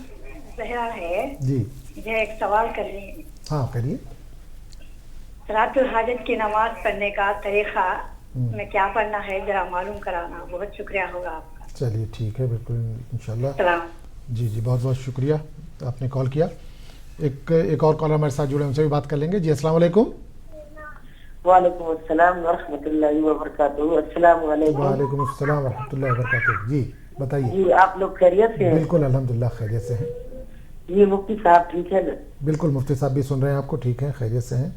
زہرا ہے. جی مجھے ایک سوال کرنی ہے. ہاں کریے. صلاۃ الحاجت کی نماز پڑھنے کا طریقہ میں کیا پڑھنا ہے ذرا معلوم کرانا، بہت شکریہ ہوگا آپ کا. چلیے ٹھیک ہے، بالکل انشاءاللہ. سلام. جی بہت بہت شکریہ آپ نے کال کیا. ایک اور کالر ہمارے ساتھ جڑے، ان سے بھی بات کر لیں گے. جی السلام علیکم. وعلیکم السلام ورحمۃ اللہ وبرکاتہ. السلام علیکم. وعلیکم السلام ورحمۃ اللہ وبرکاتہ. جی بتائیے. جی آپ لوگ خیریت سے ہیں؟ بالکل الحمدللہ خیریت سے ہیں. جی مفتی صاحب ٹھیک ہے نا؟ بالکل مفتی صاحب بھی سن رہے ہیں آپ کو. ٹھیک ہے، خیریت سے ہیں.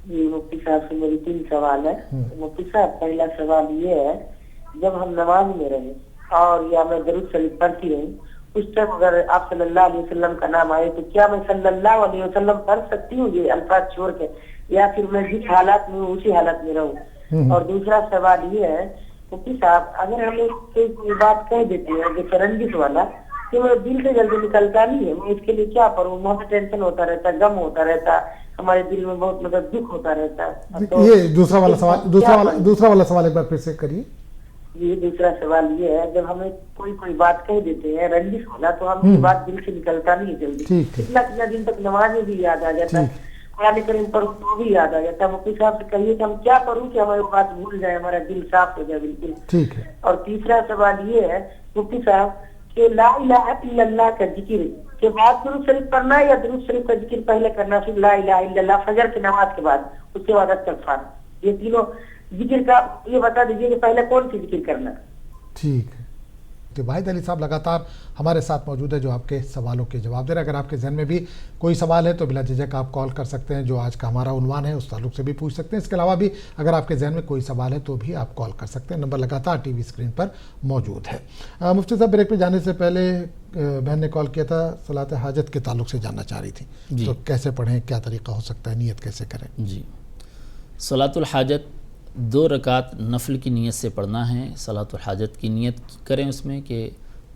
جی مفتی صاحب سے میری 3 سوال ہے. مفتی صاحب پہلا سوال یہ ہے، جب ہم نماز میں رہیں اور یا میں درود شریف پڑھتی رہی، اس ٹائم اگر آپ صلی اللہ علیہ وسلم کا نام آئے تو کیا میں صلی اللہ علیہ وسلم پڑھ سکتی ہوں یہ الفاظ چھوڑ کے، یا پھر میں جس حالات میں ہوں اسی حالت میں رہوں؟ اور دوسرا سوال یہ ہے مفتی صاحب، اگر ہم کوئی بات کہہ دیتے ہیں جیسے رنجش والا کہ وہ دل سے جلدی نکلتا نہیں ہے، میں اس کے لیے کیا کروں؟ بہت ٹینشن ہوتا رہتا ہے، غم ہوتا رہتا ہے، ہمارے دل میں بہت دکھ ہوتا رہتا ہے. یہ دوسرا والا سوال ایک بار پھر سے کریے. یہ دوسرا سوال یہ ہے، جب ہمیں کوئی بات کہہ دیتے ہیں رنجش والا تو ہم کی بات دل سے نکلتا نہیں جلدی، کتنا دن تک نماز میں بھی یاد آ جاتا ہے، قرآن کریم پڑھوں تو بھی یاد آ جاتا ہے. مفتی صاحب سے کہیے کہ ہم کیا کروں کہ ہماری بات بھول جائے، ہمارا دل صاف ہو جائے بالکل. ٹھیک ہے. اور تیسرا سوال یہ ہے مفتی صاحب کہ لا الہ الا اللہ کا ذکر کے بعد درود شریف پڑھنا ہے یا درود شریف کا ذکر پہلے کرنا، پھر لا الہ الا اللہ فجر کی نماز کے بعد، اس کے بعد استغفار، یہ تینوں ذکر کا یہ بتا دیجیے کہ پہلے کون سی ذکر کرنا؟ ٹھیک ہے. تو واحد علی صاحب لگاتار ہمارے ساتھ موجود ہے جو آپ کے سوالوں کے جواب دے رہے ہیں. اگر آپ کے ذہن میں بھی کوئی سوال ہے تو بلا جھجک آپ کال کر سکتے ہیں، جو آج کا ہمارا عنوان ہے اس تعلق سے بھی پوچھ سکتے ہیں. اس کے علاوہ بھی اگر آپ کے ذہن میں کوئی سوال ہے تو بھی آپ کال کر سکتے ہیں. نمبر لگاتار ٹی وی اسکرین پر موجود ہے. مفتی صاحب بریک پہ جانے سے پہلے بہن نے کال کیا تھا، صلاۃ حاجت کے تعلق سے جاننا چاہ رہی تھی. جی. تو کیسے پڑھیں، کیا طریقہ ہو سکتا ہے، نیت کیسے کریں؟ جی صلاۃ الحاجت 2 رکعت نفل کی نیت سے پڑھنا ہے. صلاۃ الحاجت کی نیت کریں اس میں کہ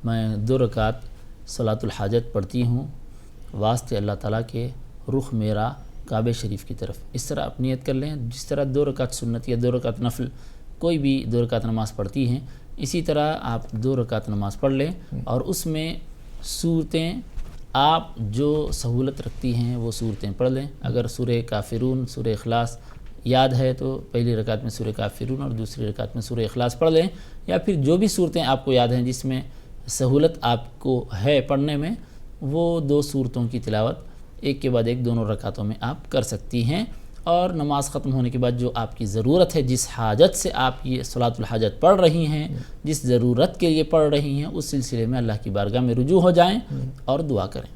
میں 2 رکعت صلاۃ الحاجت پڑھتی ہوں واسطے اللہ تعالیٰ کے، رخ میرا کعبہ شریف کی طرف. اس طرح آپ نیت کر لیں. جس طرح 2 رکعت سنت یا 2 رکعت نفل کوئی بھی 2 رکعت نماز پڑھتی ہیں، اسی طرح آپ 2 رکعت نماز پڑھ لیں، اور اس میں صورتیں آپ جو سہولت رکھتی ہیں وہ صورتیں پڑھ لیں. اگر سورہ کافرون، سورہ اخلاص یاد ہے تو پہلی رکعت میں سورہ کافرون اور دوسری رکعت میں سورہ اخلاص پڑھ لیں، یا پھر جو بھی صورتیں آپ کو یاد ہیں جس میں سہولت آپ کو ہے پڑھنے میں، وہ 2 صورتوں کی تلاوت ایک کے بعد ایک دونوں رکعتوں میں آپ کر سکتی ہیں. اور نماز ختم ہونے کے بعد جو آپ کی ضرورت ہے، جس حاجت سے آپ یہ صلاۃ الحاجت پڑھ رہی ہیں، جس ضرورت کے لیے پڑھ رہی ہیں، اس سلسلے میں اللہ کی بارگاہ میں رجوع ہو جائیں اور دعا کریں.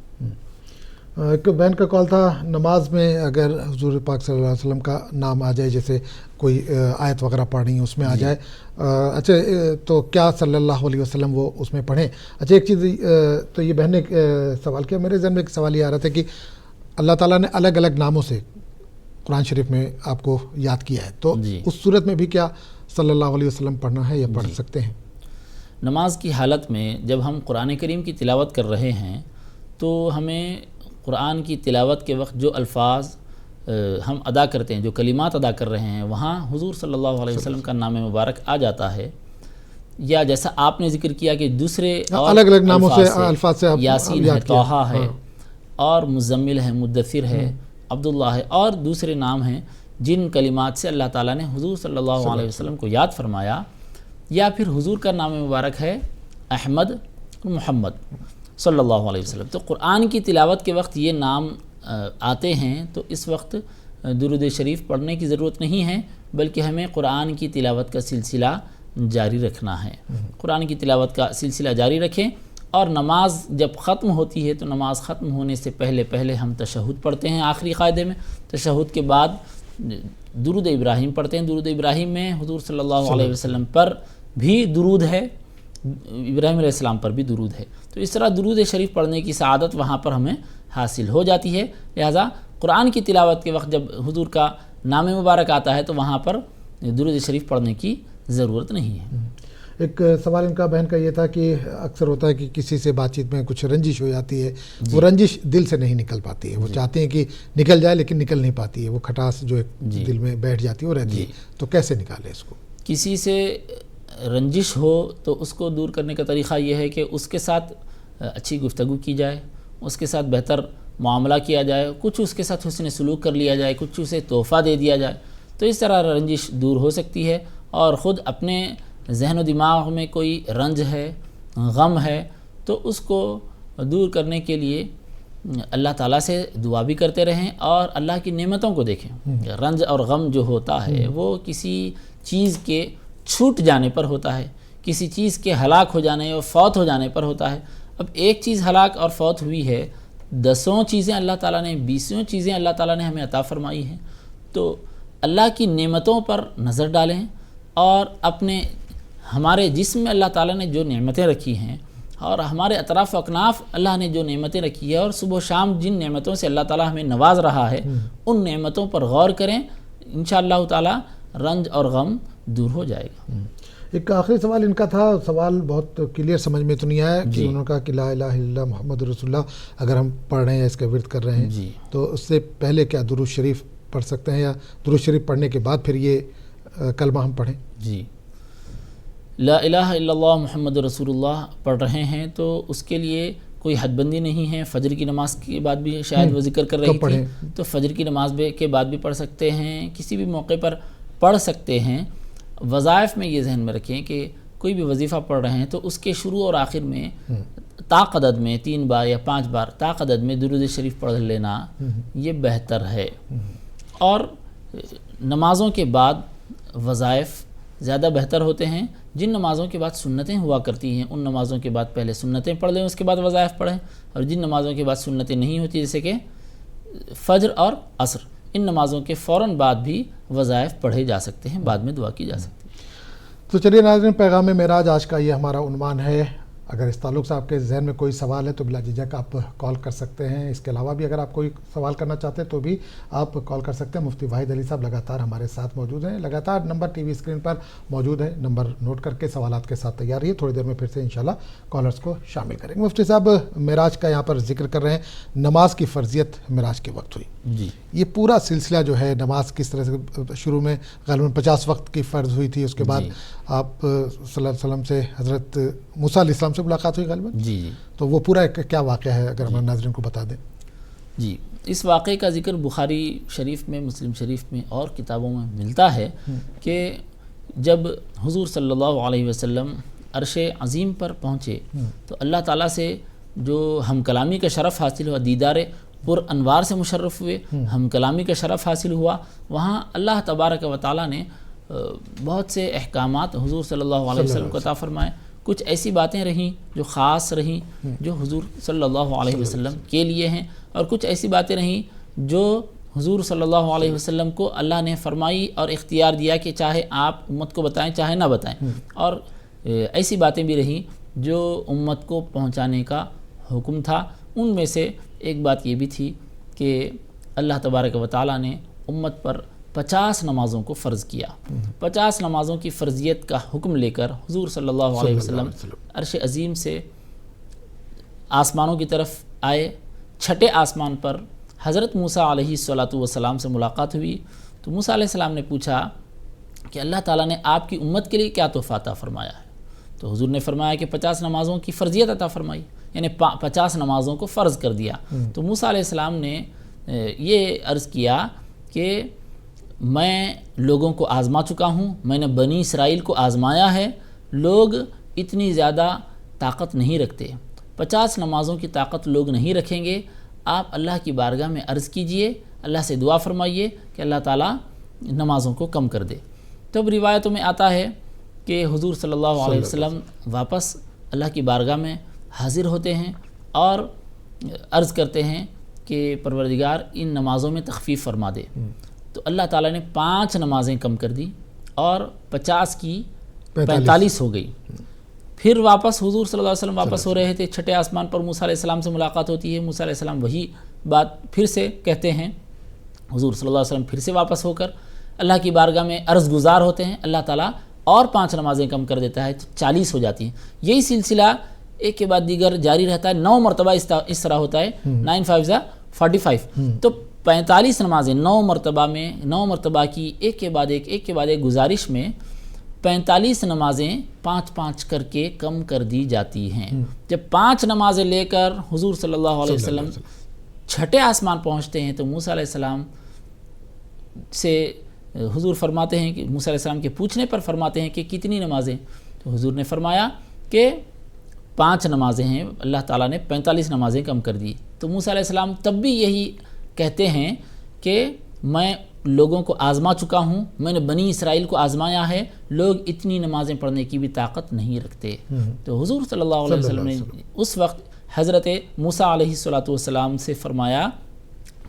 ایک بہن کا کال تھا، نماز میں اگر حضور پاک صلی اللہ علیہ وسلم کا نام آ جائے، جیسے کوئی آیت وغیرہ پڑھنی ہے اس میں آ جائے، اچھا تو کیا صلی اللہ علیہ وسلم وہ اس میں پڑھیں؟ اچھا ایک چیز تو یہ بہن نے سوال کیا، میرے ذہن میں ایک سوال یہ آ رہا تھا کہ اللہ تعالیٰ نے الگ الگ ناموں سے قرآن شریف میں آپ کو یاد کیا ہے، تو اس صورت میں بھی کیا صلی اللہ علیہ وسلم پڑھنا ہے یا پڑھ سکتے ہیں؟ نماز کی حالت میں جب ہم قرآن کریم کی تلاوت کر رہے ہیں تو ہمیں قرآن کی تلاوت کے وقت جو الفاظ ہم ادا کرتے ہیں، جو کلمات ادا کر رہے ہیں، وہاں حضور صلی اللہ علیہ وسلم کا نام مبارک آ جاتا ہے، یا جیسا آپ نے ذکر کیا کہ دوسرے الگ الگ ناموں سے الفاظ سے یاسین ہے، طٰہٰ ہے، اور مزمل ہے، مدثر ہے، عبداللہ ہے، اور دوسرے نام ہیں جن کلمات سے اللہ تعالیٰ نے حضور صلی اللہ علیہ وسلم کو یاد فرمایا، یا پھر حضور کا نام مبارک ہے احمد محمد صلی اللہ علیہ وسلم، تو قرآن کی تلاوت کے وقت یہ نام آتے ہیں تو اس وقت درود شریف پڑھنے کی ضرورت نہیں ہے، بلکہ ہمیں قرآن کی تلاوت کا سلسلہ جاری رکھنا ہے۔ قرآن کی تلاوت کا سلسلہ جاری رکھیں، اور نماز جب ختم ہوتی ہے تو نماز ختم ہونے سے پہلے ہم تشہد پڑھتے ہیں آخری قاعدے میں، تشہد کے بعد درود ابراہیم پڑھتے ہیں۔ درود ابراہیم میں حضور صلی اللہ علیہ وسلم پر بھی درود ہے، ابراہیم علیہ السلام پر بھی درود ہے، تو اس طرح درود شریف پڑھنے کی سعادت وہاں پر ہمیں حاصل ہو جاتی ہے۔ لہٰذا قرآن کی تلاوت کے وقت جب حضور کا نام مبارک آتا ہے تو وہاں پر درود شریف پڑھنے کی ضرورت نہیں ہے۔ ایک سوال ان کا بہن کا یہ تھا کہ اکثر ہوتا ہے کہ کسی سے بات چیت میں کچھ رنجش ہو جاتی ہے، وہ رنجش دل سے نہیں نکل پاتی ہے، وہ چاہتے ہیں کہ نکل جائے لیکن نکل نہیں پاتی ہے، وہ کھٹاس جو ایک دل میں بیٹھ جاتی ہے وہ رہتی ہے، تو کیسے نکالے اس کو؟ کسی سے رنجش ہو تو اس کو دور کرنے کا طریقہ یہ ہے کہ اس کے ساتھ اچھی گفتگو کی جائے، اس کے ساتھ بہتر معاملہ کیا جائے، کچھ اس کے ساتھ حسن سلوک کر لیا جائے، کچھ اسے تحفہ دے دیا جائے، تو اس طرح رنجش دور ہو سکتی ہے۔ اور خود اپنے ذہن و دماغ میں کوئی رنج ہے، غم ہے، تو اس کو دور کرنے کے لیے اللہ تعالیٰ سے دعا بھی کرتے رہیں اور اللہ کی نعمتوں کو دیکھیں۔ رنج اور غم جو ہوتا ہے وہ کسی چیز کے چھوٹ جانے پر ہوتا ہے، کسی چیز کے ہلاک ہو جانے اور فوت ہو جانے پر ہوتا ہے۔ اب ایک چیز ہلاک اور فوت ہوئی ہے، 10 چیزیں اللہ تعالیٰ نے، 20 چیزیں اللہ تعالیٰ نے ہمیں عطا فرمائی ہیں، تو اللہ کی نعمتوں پر نظر ڈالیں اور اپنے ہمارے جسم میں اللہ تعالیٰ نے جو نعمتیں رکھی ہیں اور ہمارے اطراف و اکناف اللہ نے جو نعمتیں رکھی ہے اور صبح و شام جن نعمتوں سے اللہ تعالیٰ ہمیں نواز رہا ہے، ان نعمتوں پر غور کریں، انشاءاللہ تعالیٰ رنج اور غم دور ہو جائے گا۔ ایک آخری سوال ان کا تھا، سوال بہت کلیئر سمجھ میں تو نہیں آیا کہ انہوں نے کہا کہ لا الہ الا اللہ محمد رسول اللہ اگر ہم پڑھ رہے ہیں، اس کا ورد کر رہے ہیں، تو اس سے پہلے کیا درود شریف پڑھ سکتے ہیں، یا درود شریف پڑھنے کے بعد پھر یہ کلمہ ہم پڑھیں؟ جی، لا الہ الا اللہ محمد رسول اللہ پڑھ رہے ہیں تو اس کے لیے کوئی حد بندی نہیں ہے۔ فجر کی نماز کے بعد بھی شاید وہ ذکر کر رہی تھی، تو فجر کی نماز کے بعد بھی پڑھ سکتے ہیں، کسی بھی موقع پر پڑھ سکتے ہیں۔ وظائف میں یہ ذہن میں رکھیں کہ کوئی بھی وظیفہ پڑھ رہے ہیں تو اس کے شروع اور آخر میں طاقدد میں 3 بار یا 5 بار طاقدد میں درود شریف پڑھ لینا یہ بہتر ہے۔ اور نمازوں کے بعد وظائف زیادہ بہتر ہوتے ہیں۔ جن نمازوں کے بعد سنتیں ہوا کرتی ہیں ان نمازوں کے بعد پہلے سنتیں پڑھ لیں، اس کے بعد وظائف پڑھیں، اور جن نمازوں کے بعد سنتیں نہیں ہوتی جیسے کہ فجر اور عصر، ان نمازوں کے فوراً بعد بھی وظائف پڑھے جا سکتے ہیں، بعد میں دعا کی جا سکتی ہے۔ تو چلیے ناظرین، پیغام معراج آج کا یہ ہمارا عنوان ہے۔ اگر اس تعلق سے آپ کے ذہن میں کوئی سوال ہے تو بلا جھجک آپ کال کر سکتے ہیں۔ اس کے علاوہ بھی اگر آپ کوئی سوال کرنا چاہتے ہیں تو بھی آپ کال کر سکتے ہیں۔ مفتی واحد علی صاحب لگاتار ہمارے ساتھ موجود ہیں، لگاتار نمبر ٹی وی اسکرین پر موجود ہے، نمبر نوٹ کر کے سوالات کے ساتھ تیار رہیے۔ تھوڑی دیر میں پھر سے انشاءاللہ کالرز کو شامل کریں گے۔ مفتی صاحب معراج کا یہاں پر ذکر کر رہے ہیں، نماز کی فرضیت معراج کے وقت ہوئی۔ جی، یہ پورا سلسلہ جو ہے نماز کس طرح سے شروع میں غالباً 50 وقت کی فرض ہوئی تھی، اس کے بعد آپ صلی اللہ علیہ وسلم سے حضرت موسیٰ علیہ السلام سے ملاقات ہوئی غالباً، جی، تو وہ پورا کیا واقعہ ہے اگر ہمارے ناظرین کو بتا دیں؟ جی، اس واقعے کا ذکر بخاری شریف میں، مسلم شریف میں اور کتابوں میں ملتا ہے کہ جب حضور صلی اللہ علیہ وسلم عرش عظیم پر پہنچے تو اللہ تعالیٰ سے جو ہم کلامی کا شرف حاصل ہوا، دیدار پر انوار سے مشرف ہوئے، ہم کلامی کا شرف حاصل ہوا، وہاں اللہ تبارک و تعالیٰ نے بہت سے احکامات حضور صلی اللہ علیہ وسلم کو عطا فرمائے۔ کچھ ایسی باتیں رہیں جو خاص رہیں جو حضور صلی اللہ علیہ وسلم کے لیے ہیں، اور کچھ ایسی باتیں رہیں جو حضور صلی اللہ علیہ وسلم کو اللہ نے فرمائی اور اختیار دیا کہ چاہے آپ امت کو بتائیں چاہے نہ بتائیں، اور ایسی باتیں بھی رہیں جو امت کو پہنچانے کا حکم تھا۔ ان میں سے ایک بات یہ بھی تھی کہ اللہ تبارک و تعالیٰ نے امت پر 50 نمازوں کو فرض کیا۔ 50 نمازوں کی فرضیت کا حکم لے کر حضور صلی اللہ علیہ وسلم عرش عظیم سے آسمانوں کی طرف آئے۔ چھٹے آسمان پر حضرت موسیٰ علیہ السلام سے ملاقات ہوئی تو موسیٰ علیہ السلام نے پوچھا کہ اللہ تعالیٰ نے آپ کی امت کے لیے کیا تحفہ عطا فرمایا ہے؟ تو حضور نے فرمایا کہ 50 نمازوں کی فرضیت عطا فرمائی، یعنی 50 نمازوں کو فرض کر دیا۔ تو موسیٰ علیہ السلام نے یہ عرض کیا کہ میں لوگوں کو آزما چکا ہوں، میں نے بنی اسرائیل کو آزمایا ہے، لوگ اتنی زیادہ طاقت نہیں رکھتے، 50 نمازوں کی طاقت لوگ نہیں رکھیں گے، آپ اللہ کی بارگاہ میں عرض کیجئے، اللہ سے دعا فرمائیے کہ اللہ تعالیٰ نمازوں کو کم کر دے۔ تب روایتوں میں آتا ہے کہ حضور صلی اللہ علیہ وسلم واپس اللہ کی بارگاہ میں حاضر ہوتے ہیں اور عرض کرتے ہیں کہ پروردگار ان نمازوں میں تخفیف فرما دے۔ تو اللہ تعالیٰ نے 5 نمازیں کم کر دی اور 50 کی 45 ہو گئی۔ پھر واپس حضور صلی اللہ علیہ وسلم واپس ہو رہے تھے، چھٹے آسمان پر موسیٰ علیہ السلام سے ملاقات ہوتی ہے، موسیٰ علیہ السلام وہی بات پھر سے کہتے ہیں، حضور صلی اللہ علیہ وسلم پھر سے واپس ہو کر اللہ کی بارگاہ میں عرض گزار ہوتے ہیں، اللہ تعالیٰ اور 5 نمازیں کم کر دیتا ہے تو 40 ہو جاتی ہیں۔ یہی سلسلہ ایک کے بعد دیگر جاری رہتا ہے، 9 مرتبہ اس طرح ہوتا ہے، 9 5 45، تو 45 نمازیں 9 مرتبہ کی ایک کے بعد ایک گزارش میں 45 نمازیں 5 کر کے کم کر دی جاتی ہیں۔ جب 5 نمازیں لے کر حضور صلی اللہ علیہ وسلم چھٹے آسمان پہنچتے ہیں تو موسیٰ علیہ السلام سے حضور فرماتے ہیں کہ موسیٰ علیہ السلام کے پوچھنے پر فرماتے ہیں کہ کتنی نمازیں؟ تو حضور نے فرمایا کہ 5 نمازیں ہیں، اللہ تعالیٰ نے 45 نمازیں کم کر دی۔ تو موسیٰ علیہ السلام تب بھی یہی کہتے ہیں کہ میں لوگوں کو آزما چکا ہوں، میں نے بنی اسرائیل کو آزمایا ہے، لوگ اتنی نمازیں پڑھنے کی بھی طاقت نہیں رکھتے۔ تو حضور صلی اللہ علیہ وسلم نے اس وقت حضرت موسیٰ علیہ السلام سے فرمایا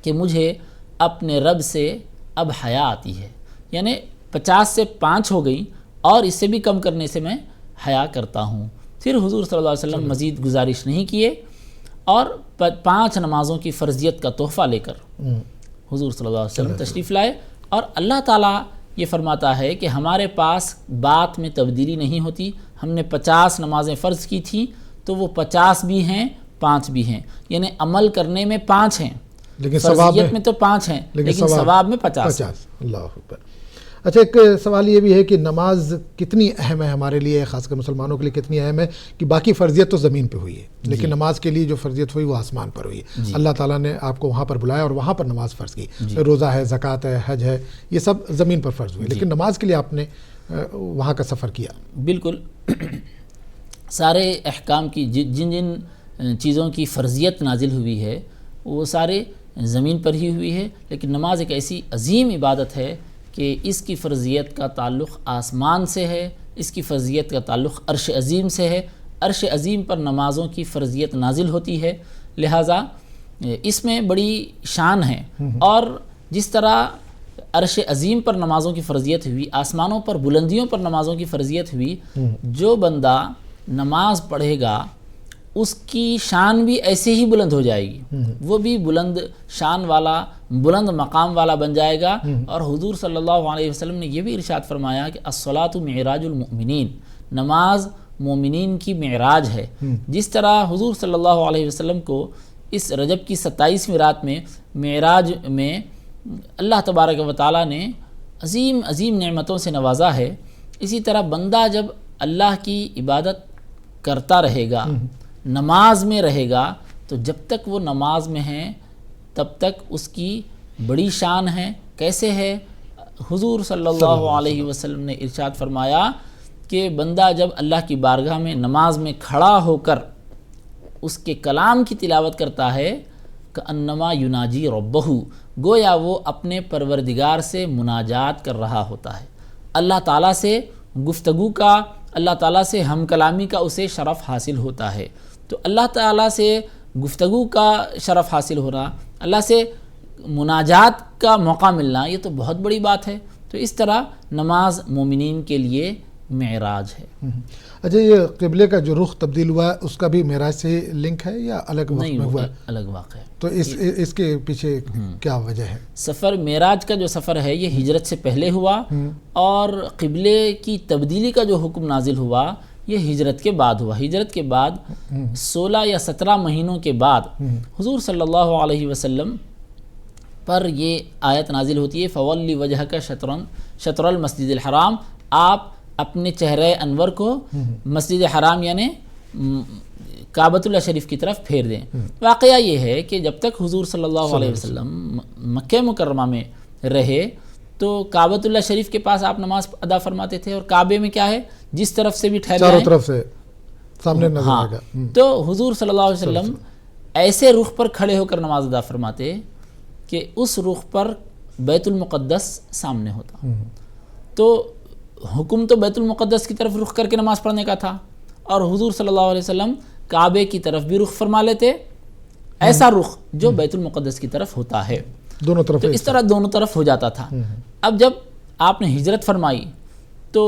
کہ مجھے اپنے رب سے اب حیا آتی ہے، یعنی 50 سے 5 ہو گئی اور اس سے بھی کم کرنے سے میں حیا کرتا ہوں۔ پھر حضور صلی اللہ علیہ وسلم مزید گزارش نہیں کیے اور 5 نمازوں کی فرضیت کا تحفہ لے کر حضور صلی اللہ علیہ وسلم تشریف لائے، اور اللہ تعالیٰ یہ فرماتا ہے کہ ہمارے پاس بات میں تبدیلی نہیں ہوتی، ہم نے 50 نمازیں فرض کی تھیں تو وہ 50 بھی ہیں 5 بھی ہیں، یعنی عمل کرنے میں 5 ہیں، لیکن فرضیت میں تو 5 ہیں لیکن ثواب میں 50۔ اللہ اکبر۔ اچھا، ایک سوال یہ بھی ہے کہ نماز کتنی اہم ہے ہمارے لیے، خاص کر مسلمانوں کے لیے کتنی اہم ہے کہ باقی فرضیت تو زمین پہ ہوئی ہے لیکن نماز کے لیے جو فرضیت ہوئی وہ آسمان پر ہوئی ہے۔ اللہ تعالیٰ نے آپ کو وہاں پر بلایا اور وہاں پر نماز فرض کی، روزہ ہے، زکوٰۃ ہے، حج ہے، یہ سب زمین پر فرض ہوئی، لیکن نماز کے لیے آپ نے وہاں کا سفر کیا۔ بالکل، سارے احکام کی جن چیزوں کی فرضیت نازل ہوئی ہے وہ سارے زمین پر ہی ہوئی ہے، لیکن نماز ایک ایسی عظیم عبادت ہے کہ اس کی فرضیت کا تعلق آسمان سے ہے، اس کی فرضیت کا تعلق عرش عظیم سے ہے، عرش عظیم پر نمازوں کی فرضیت نازل ہوتی ہے، لہٰذا اس میں بڑی شان ہے۔ اور جس طرح عرش عظیم پر نمازوں کی فرضیت ہوئی، آسمانوں پر بلندیوں پر نمازوں کی فرضیت ہوئی، جو بندہ نماز پڑھے گا اس کی شان بھی ایسے ہی بلند ہو جائے گی، وہ بھی بلند شان والا، بلند مقام والا بن جائے گا۔ اور حضور صلی اللہ علیہ وسلم نے یہ بھی ارشاد فرمایا کہ الصلاۃ معراج المؤمنین، نماز مومنین کی معراج ہے۔ جس طرح حضور صلی اللہ علیہ وسلم کو اس رجب کی 27ویں رات میں معراج میں اللہ تبارک و تعالیٰ نے عظیم عظیم نعمتوں سے نوازا ہے، اسی طرح بندہ جب اللہ کی عبادت کرتا رہے گا، نماز میں رہے گا، تو جب تک وہ نماز میں ہے تب تک اس کی بڑی شان ہے۔ کیسے ہے؟ حضور صلی اللہ علیہ وسلم نے ارشاد فرمایا کہ بندہ جب اللہ کی بارگاہ میں نماز میں کھڑا ہو کر اس کے کلام کی تلاوت کرتا ہے، کأنما یناجی ربہ، گویا وہ اپنے پروردگار سے مناجات کر رہا ہوتا ہے، اللہ تعالیٰ سے گفتگو کا، اللہ تعالیٰ سے ہم کلامی کا اسے شرف حاصل ہوتا ہے۔ تو اللہ تعالیٰ سے گفتگو کا شرف حاصل ہونا، اللہ سے مناجات کا موقع ملنا، یہ تو بہت بڑی بات ہے۔ تو اس طرح نماز مومنین کے لیے معراج ہے۔ اچھا، یہ قبلے کا جو رخ تبدیل ہوا ہے اس کا بھی معراج سے لنک ہے یا الگ وقت میں ہوا ہے؟ الگ واقع ہے۔ تو اس کے پیچھے کیا وجہ ہے؟ سفر معراج کا جو سفر ہے یہ ہجرت سے پہلے ہوا، اور قبلے کی تبدیلی کا جو حکم نازل ہوا یہ ہجرت کے بعد ہوا۔ ہجرت کے بعد 16 یا 17 مہینوں کے بعد حضور صلی اللہ علیہ وسلم پر یہ آیت نازل ہوتی ہے، فولی وجہ کا شطر المسجد الحرام، آپ اپنے چہرہ انور کو مسجد حرام یعنی کعبۃ اللہ شریف کی طرف پھیر دیں۔ واقعہ یہ ہے کہ جب تک حضور صلی اللہ علیہ وسلم مکہ مکرمہ میں رہے تو کعبۃ اللہ شریف کے پاس آپ نماز ادا فرماتے تھے، اور کعبے میں کیا ہے جس طرف سے بھی ٹھہر چاروں جائیں طرف سے سامنے نظر آئے گا. تو حضور صلی اللہ علیہ وسلم ایسے رخ پر کھڑے ہو کر نماز ادا فرماتے کہ اس رخ پر بیت المقدس سامنے ہوتا. تو حکم تو بیت المقدس کی طرف رخ کر کے نماز پڑھنے کا تھا، اور حضور صلی اللہ علیہ وسلم کعبے کی طرف بھی رخ فرما لیتے، ایسا رخ جو بیت المقدس کی طرف ہوتا ہے. دونوں طرف تو اس طرح دونوں طرف ہو جاتا تھا. اب جب آپ نے ہجرت فرمائی تو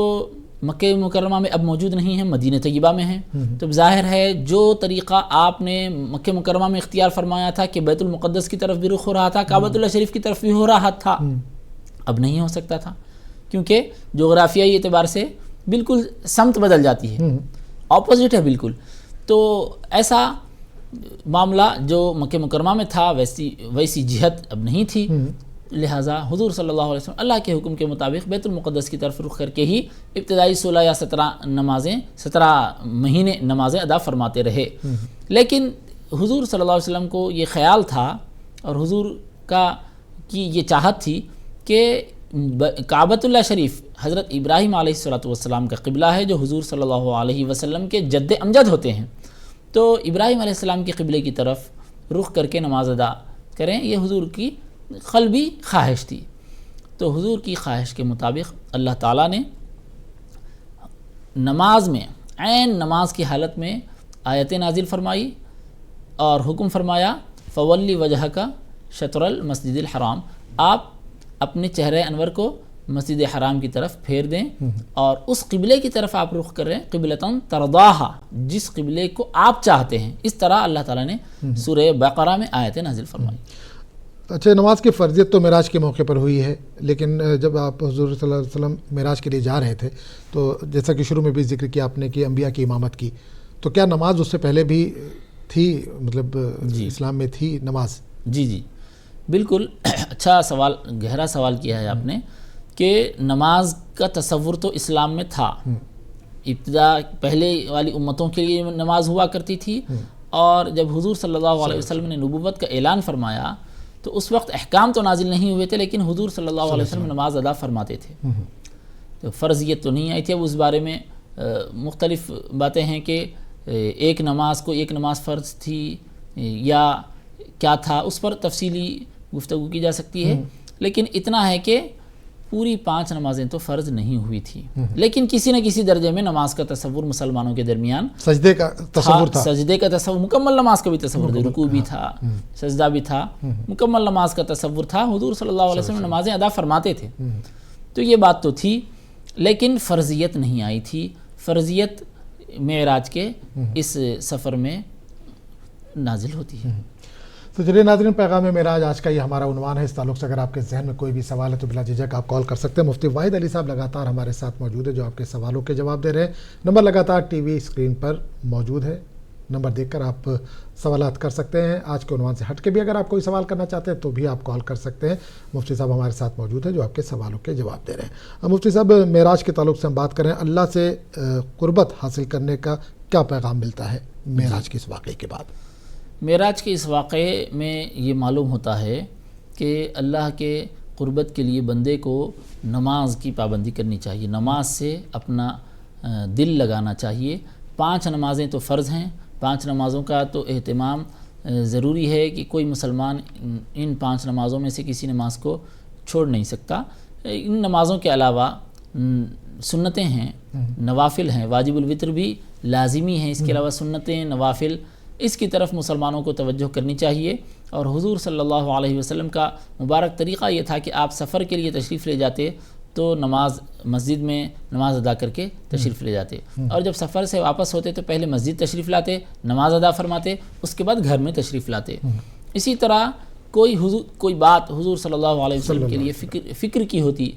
مکہ مکرمہ میں اب موجود نہیں ہے، مدینہ طیبہ میں ہیں. تو ظاہر ہے جو طریقہ آپ نے مکہ مکرمہ میں اختیار فرمایا تھا کہ بیت المقدس کی طرف بھی رخ ہو رہا تھا، کعبۃ اللہ شریف کی طرف بھی ہو رہا تھا، اب نہیں ہو سکتا تھا، کیونکہ جغرافیائی اعتبار سے بالکل سمت بدل جاتی ہے، اپوزٹ ہے بالکل. تو ایسا معاملہ جو مکہ مکرمہ میں تھا ویسی جہت اب نہیں تھی، لہٰذا حضور صلی اللہ علیہ وسلم اللہ کے حکم کے مطابق بیت المقدس کی طرف رخ کر کے ہی ابتدائی 16 یا 17 مہینے نمازیں ادا فرماتے رہے. لیکن حضور صلی اللہ علیہ وسلم کو یہ خیال تھا اور حضور کی یہ چاہت تھی کہ کعبۃ اللہ شریف حضرت ابراہیم علیہ السلام کا قبلہ ہے، جو حضور صلی اللہ علیہ وسلم کے جد امجد ہوتے ہیں. تو ابراہیم علیہ السلام کے قبلے کی طرف رخ کر کے نماز ادا کریں، یہ حضور کی قلبی خواہش تھی. تو حضور کی خواہش کے مطابق اللہ تعالیٰ نے نماز میں عین نماز کی حالت میں آیت نازل فرمائی اور حکم فرمایا فولی وجہک شطر المسجد الحرام، آپ اپنے چہرے انور کو مسجد حرام کی طرف پھیر دیں اور اس قبلے کی طرف آپ رخ کریں، قبلتن ترضاہا، جس قبلے کو آپ چاہتے ہیں. اس طرح اللہ تعالیٰ نے سورہ بقرہ میں آیت نازل فرمائی. اچھا، نماز کی فرضیت تو معراج کے موقع پر ہوئی ہے، لیکن جب آپ حضور صلی اللہ علیہ وسلم معراج کے لیے جا رہے تھے تو جیسا کہ شروع میں بھی ذکر کیا آپ نے کہ انبیاء کی امامت کی، تو کیا نماز اس سے پہلے بھی تھی، مطلب اسلام میں تھی نماز؟ جی بالکل، اچھا سوال، گہرا سوال کیا ہے آپ نے کہ نماز کا تصور تو اسلام میں تھا. ابتدا پہلے والی امتوں کے لیے نماز ہوا کرتی تھی، اور جب حضور صلی اللہ علیہ وسلم نے نبوت کا اعلان فرمایا تو اس وقت احکام تو نازل نہیں ہوئے تھے، لیکن حضور صلی اللہ علیہ وسلم نماز ادا فرماتے تھے. تو فرضیت تو نہیں آئی تھی. اب اس بارے میں مختلف باتیں ہیں کہ ایک نماز فرض تھی یا کیا تھا، اس پر تفصیلی گفتگو کی جا سکتی ہے. لیکن اتنا ہے کہ پوری 5 نمازیں تو فرض نہیں ہوئی تھی، لیکن کسی نہ کسی درجے میں نماز کا تصور مسلمانوں کے درمیان سجدے کا تصور تھا، سجدے کا تصور، مکمل نماز کا بھی تصور تھا، رکوع بھی تھا، سجدہ بھی تھا، مکمل نماز کا تصور تھا. حضور صلی اللہ علیہ وسلم نمازیں ادا فرماتے تھے. تو یہ بات تو تھی، لیکن فرضیت نہیں آئی تھی. فرضیت معراج کے اس سفر میں نازل ہوتی ہے. تو چلیے ناظرین، پیغام معراج آج کا یہ ہمارا عنوان ہے. اس تعلق سے اگر آپ کے ذہن میں کوئی بھی سوال ہے تو بلا جھجک آپ کال کر سکتے ہیں. مفتی واحد علی صاحب لگاتار ہمارے ساتھ موجود ہے جو آپ کے سوالوں کے جواب دے رہے ہیں. نمبر لگاتار ٹی وی اسکرین پر موجود ہے، نمبر دیکھ کر آپ سوالات کر سکتے ہیں. آج کے عنوان سے ہٹ کے بھی اگر آپ کوئی سوال کرنا چاہتے ہیں تو بھی آپ کال کر سکتے ہیں. مفتی صاحب ہمارے ساتھ موجود ہے جو آپ کے سوالوں کے جواب دے رہے ہیں. مفتی صاحب، معراج کے تعلق سے ہم بات کریں، اللہ سے قربت حاصل کرنے کا کیا پیغام ملتا ہے معراج کے اس واقعے کے بعد؟ معراج کے اس واقعے میں یہ معلوم ہوتا ہے کہ اللہ کے قربت کے لیے بندے کو نماز کی پابندی کرنی چاہیے، نماز سے اپنا دل لگانا چاہیے. 5 نمازیں تو فرض ہیں، 5 نمازوں کا تو اہتمام ضروری ہے کہ کوئی مسلمان ان 5 نمازوں میں سے کسی نماز کو چھوڑ نہیں سکتا. ان نمازوں کے علاوہ سنتیں ہیں، نوافل ہیں، واجب الوتر بھی لازمی ہیں، اس کے علاوہ سنتیں، نوافل، اس کی طرف مسلمانوں کو توجہ کرنی چاہیے. اور حضور صلی اللہ علیہ وسلم کا مبارک طریقہ یہ تھا کہ آپ سفر کے لیے تشریف لے جاتے تو مسجد میں نماز ادا کر کے تشریف لے جاتے، اور جب سفر سے واپس ہوتے تو پہلے مسجد تشریف لاتے، نماز ادا فرماتے، اس کے بعد گھر میں تشریف لاتے. اسی طرح کوئی بات حضور صلی اللہ علیہ وسلم کے لیے فکر کی ہوتی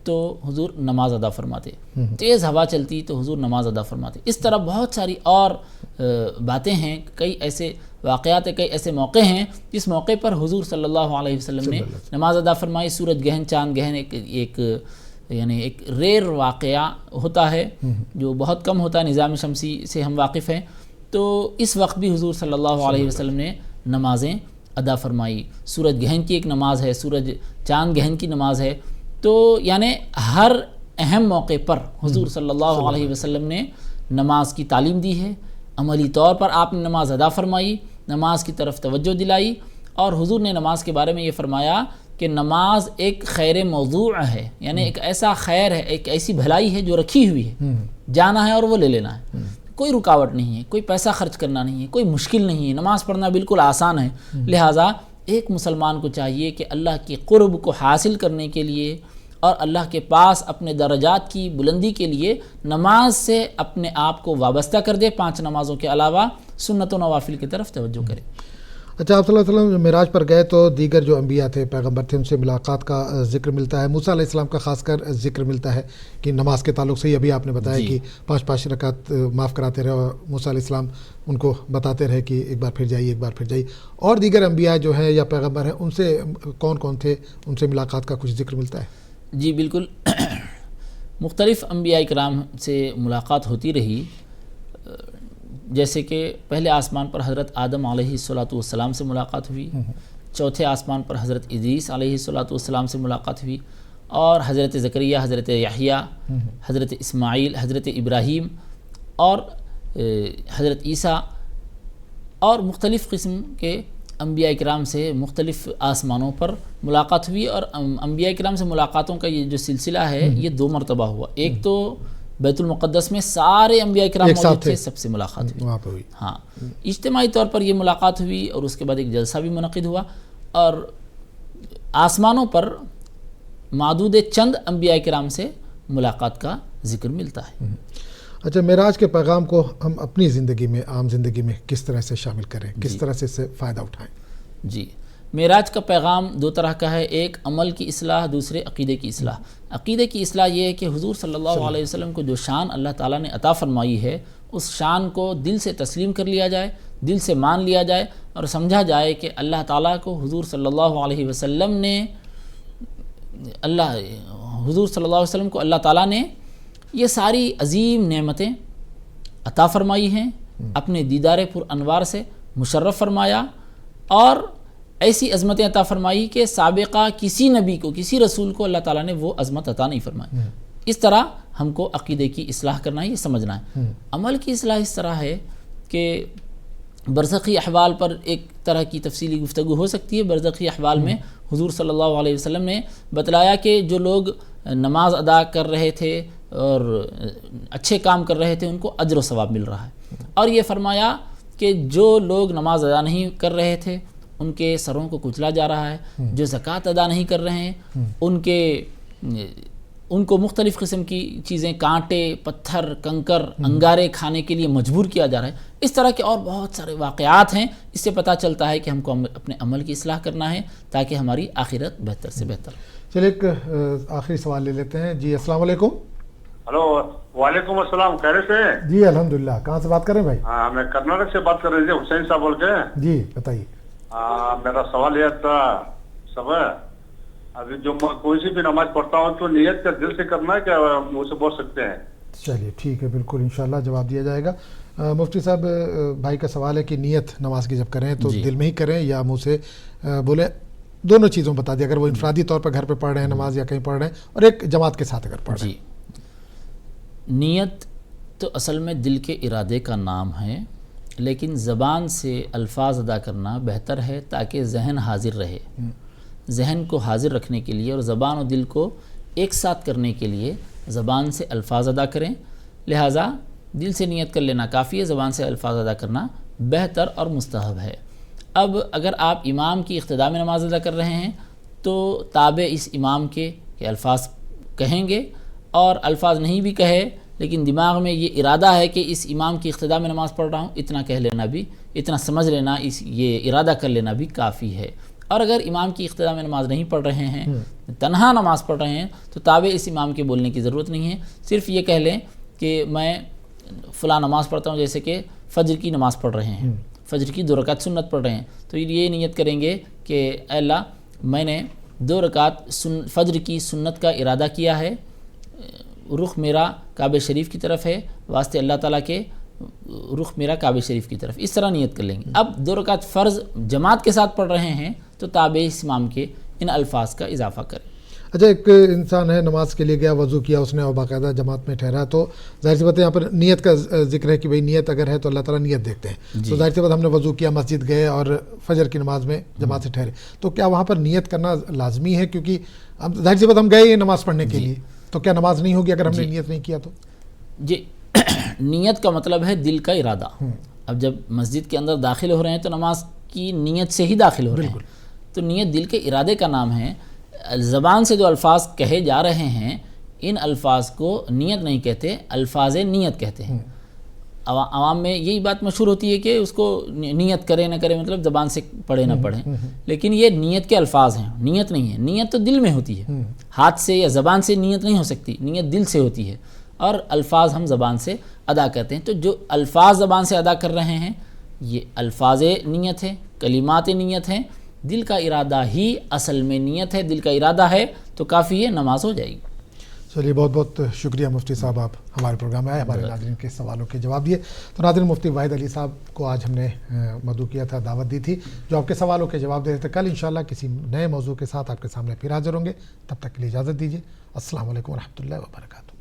تو حضور نماز ادا فرماتے، تیز ہوا چلتی تو حضور نماز ادا فرماتے. اس طرح بہت ساری اور باتیں ہیں، کئی ایسے واقعات ہیں، کئی ایسے موقع ہیں جس موقع پر حضور صلی اللہ علیہ وسلم نے نماز ادا فرمائی. سورج گہن، چاند گہن ایک ریئر واقعہ ہوتا ہے جو بہت کم ہوتا ہے، نظام شمسی سے ہم واقف ہیں. تو اس وقت بھی حضور صلی اللہ علیہ وسلم نے نمازیں ادا فرمائی. سورج گہن کی ایک نماز ہے، سورج چاند گہن کی نماز ہے. تو یعنی ہر اہم موقع پر حضور صلی اللہ علیہ وسلم نے نماز کی تعلیم دی ہے، عملی طور پر آپ نے نماز ادا فرمائی، نماز کی طرف توجہ دلائی، اور حضور نے نماز کے بارے میں یہ فرمایا کہ نماز ایک خیر موضوع ہے، یعنی ایک ایسا خیر ہے، ایک ایسی بھلائی ہے جو رکھی ہوئی ہے، جانا ہے اور وہ لے لینا ہے، کوئی رکاوٹ نہیں ہے، کوئی پیسہ خرچ کرنا نہیں ہے، کوئی مشکل نہیں ہے، نماز پڑھنا بالکل آسان ہے۔ لہٰذا ایک مسلمان کو چاہیے کہ اللہ کے قرب کو حاصل کرنے کے لیے اور اللہ کے پاس اپنے درجات کی بلندی کے لیے نماز سے اپنے آپ کو وابستہ کر دے، 5 نمازوں کے علاوہ سنت و نوافل کی طرف توجہ کرے۔ اچھا، آپ صلی اللہ علیہ وسلم معراج پر گئے تو دیگر جو انبیاء تھے، پیغمبر تھے، ان سے ملاقات کا ذکر ملتا ہے، موسیٰ علیہ السلام کا خاص کر ذکر ملتا ہے کہ نماز کے تعلق سے ہی ابھی آپ نے بتایا کہ 5 رکعت معاف کراتے رہے، اور موسیٰ علیہ السلام ان کو بتاتے رہے کہ ایک بار پھر جائیے، ایک بار پھر جائیے۔ اور دیگر انبیاء جو ہیں یا پیغمبر ہیں، ان سے کون کون تھے، ان سے ملاقات کا کچھ ذکر ملتا ہے؟ جی بالکل، مختلف انبیاء کرام سے ملاقات ہوتی رہی، جیسے کہ پہلے آسمان پر حضرت آدم علیہ السلام سے ملاقات ہوئی، چوتھے آسمان پر حضرت ادریس علیہ السلام سے ملاقات ہوئی، اور حضرت زکریہ، حضرت یحییٰ، حضرت اسماعیل، حضرت ابراہیم اور حضرت عیسیٰ، اور مختلف قسم کے انبیاء کرام سے مختلف آسمانوں پر ملاقات ہوئی۔ اور انبیاء کرام سے ملاقاتوں کا یہ جو سلسلہ ہے یہ 2 مرتبہ ہوا۔ ایک تو بیت المقدس میں سارے انبیاء کرام موجود تھے، سب سے ملاقات ہوئی، وہاں پہ ہوئی، ہاں، اجتماعی طور پر یہ ملاقات ہوئی، اور اس کے بعد ایک جلسہ بھی منعقد ہوا، اور آسمانوں پر معدود چند انبیاء کرام سے ملاقات کا ذکر ملتا ہے۔ اچھا، معراج کے پیغام کو ہم اپنی زندگی میں، عام زندگی میں کس طرح سے شامل کریں، کس طرح سے اس سے فائدہ اٹھائیں؟ جی، معراج کا پیغام 2 طرح کا ہے، ایک عمل کی اصلاح، دوسرے عقیدے کی اصلاح۔ عقیدے کی اصلاح یہ ہے کہ حضور صلی اللہ علیہ وسلم کو جو شان اللہ تعالیٰ نے عطا فرمائی ہے، اس شان کو دل سے تسلیم کر لیا جائے، دل سے مان لیا جائے، اور سمجھا جائے کہ اللہ تعالیٰ کو حضور صلی اللہ علیہ وسلم نے حضور صلی اللہ علیہ وسلم کو اللہ تعالیٰ نے یہ ساری عظیم نعمتیں عطا فرمائی ہیں، اپنے دیدار پر انوار سے مشرف فرمایا، اور ایسی عظمتیں عطا فرمائی کہ سابقہ کسی نبی کو، کسی رسول کو اللہ تعالیٰ نے وہ عظمت عطا نہیں فرمائی۔ اس طرح ہم کو عقیدے کی اصلاح کرنا ہے، یہ سمجھنا ہے۔ عمل کی اصلاح اس طرح ہے کہ برزخی احوال پر ایک طرح کی تفصیلی گفتگو ہو سکتی ہے۔ برزخی احوال میں حضور صلی اللہ علیہ وسلم نے بتلایا کہ جو لوگ نماز ادا کر رہے تھے اور اچھے کام کر رہے تھے، ان کو اجر و ثواب مل رہا ہے، اور یہ فرمایا کہ جو لوگ نماز ادا نہیں کر رہے تھے ان کے سروں کو کچلا جا رہا ہے، جو زکوٰۃ ادا نہیں کر رہے ہیں ان کو مختلف قسم کی چیزیں، کانٹے، پتھر، کنکر، انگارے کھانے کے لیے مجبور کیا جا رہا ہے۔ اس طرح کے اور بہت سارے واقعات ہیں۔ اس سے پتہ چلتا ہے کہ ہم کو اپنے عمل کی اصلاح کرنا ہے تاکہ ہماری آخرت بہتر سے بہتر۔ چلیے ایک آخری سوال لے لیتے ہیں۔ جی السلام علیکم۔ ہلو، وعلیکم السلام، خیریت سے؟ جی الحمدللہ۔ کہاں سے بات کر رہے ہیں بھائی؟ ہاں، میں کرناٹک سے بات کر رہی تھی، حسین صاحب بول کے۔ جی بتائیے۔ میرا سوال یہ تھا، سب ابھی جو کوئی سی بھی نماز پڑھتا ہوں تو نیت کا دل سے کرنا ہے کہ منہ سے بول سکتے ہیں؟ چلیے ٹھیک ہے، بالکل انشاءاللہ جواب دیا جائے گا۔ مفتی صاحب، بھائی کا سوال ہے کہ نیت نماز کی جب کریں تو دل میں ہی کریں یا منہ سے بولیں؟ دونوں چیزوں بتا دیں، اگر وہ انفرادی طور پر گھر پہ پڑھ رہے ہیں نماز یا کہیں پڑھ رہے ہیں، اور ایک جماعت کے ساتھ اگر پڑھ رہے ہیں۔ جی، نیت تو اصل میں دل کے ارادے کا نام ہے، لیکن زبان سے الفاظ ادا کرنا بہتر ہے تاکہ ذہن حاضر رہے۔ ذہن کو حاضر رکھنے کے لیے اور زبان و دل کو ایک ساتھ کرنے کے لیے زبان سے الفاظ ادا کریں، لہٰذا دل سے نیت کر لینا کافی ہے، زبان سے الفاظ ادا کرنا بہتر اور مستحب ہے۔ اب اگر آپ امام کی اقتداء میں نماز ادا کر رہے ہیں تو تابع اس امام کے الفاظ کہیں گے، اور الفاظ نہیں بھی کہے لیکن دماغ میں یہ ارادہ ہے کہ اس امام کی اقتداء میں نماز پڑھ رہا ہوں، اتنا کہہ لینا بھی، اتنا سمجھ لینا، یہ ارادہ کر لینا بھی کافی ہے۔ اور اگر امام کی اقتداء میں نماز نہیں پڑھ رہے ہیں، تنہا نماز پڑھ رہے ہیں، تو تابع اس امام کے بولنے کی ضرورت نہیں ہے، صرف یہ کہہ لیں کہ میں فلاں نماز پڑھتا ہوں، جیسے کہ فجر کی نماز پڑھ رہے ہیں، فجر کی 2 رکعت سنت پڑھ رہے ہیں، تو یہ نیت کریں گے کہ اے اللہ، میں نے 2 رکعت فجر کی سنت کا ارادہ کیا ہے، رخ میرا کعبہ شریف کی طرف ہے، واسطے اللہ تعالیٰ کے رخ میرا کعبہ شریف کی طرف، اس طرح نیت کر لیں گے۔ اب 2 رکعت فرض جماعت کے ساتھ پڑھ رہے ہیں تو تابع امام کے ان الفاظ کا اضافہ کریں۔ اچھا، ایک انسان ہے نماز کے لیے گیا، وضو کیا اس نے اور باقاعدہ جماعت میں ٹھہرا، تو ظاہر سی بات ہے یہاں پر نیت کا ذکر ہے کہ بھئی نیت اگر ہے تو اللہ تعالیٰ نیت دیکھتے ہیں. تو ظاہر سی بات ہم نے وضو کیا، مسجد گئے اور فجر کی نماز میں جماعت سے ٹھہرے، تو کیا وہاں پر نیت کرنا لازمی ہے؟ کیونکہ ظاہر سی بات ہم گئے نماز پڑھنے کے لیے، تو کیا نماز نہیں ہوگی اگر ہم نے نیت نہیں کیا تو؟ جی نیت کا مطلب ہے دل کا ارادہ. اب جب مسجد کے اندر داخل ہو رہے ہیں تو نماز کی نیت سے ہی داخل ہو رہے ہیں، تو نیت دل کے ارادے کا نام ہے. زبان سے جو الفاظ کہے جا رہے ہیں ان الفاظ کو نیت نہیں کہتے، الفاظ نیت کہتے ہیں. عوام میں یہی بات مشہور ہوتی ہے کہ اس کو نیت کرے نہ کرے مطلب زبان سے پڑھے نہ پڑھیں، لیکن یہ نیت کے الفاظ ہیں، نیت نہیں ہے. نیت تو دل میں ہوتی ہے، ہاتھ سے یا زبان سے نیت نہیں ہو سکتی، نیت دل سے ہوتی ہے اور الفاظ ہم زبان سے ادا کرتے ہیں. تو جو الفاظ زبان سے ادا کر رہے ہیں یہ الفاظ نیت ہے، کلمات نیت ہیں. دل کا ارادہ ہی اصل میں نیت ہے، دل کا ارادہ ہے تو کافی ہے، نماز ہو جائے گی. چلیے بہت بہت شکریہ مفتی صاحب، آپ ہمارے پروگرام میں آئے، ہمارے ناظرین کے سوالوں کے جواب دیے. تو ناظرین، مفتی واحد علی صاحب کو آج ہم نے مدعو کیا تھا، دعوت دی تھی جو آپ کے سوالوں کے جواب دے رہے تھے. کل انشاءاللہ کسی نئے موضوع کے ساتھ آپ کے سامنے پھر حاضر ہوں گے، تب تک کے لیے اجازت دیجیے. السلام علیکم ورحمۃ اللہ وبرکاتہ.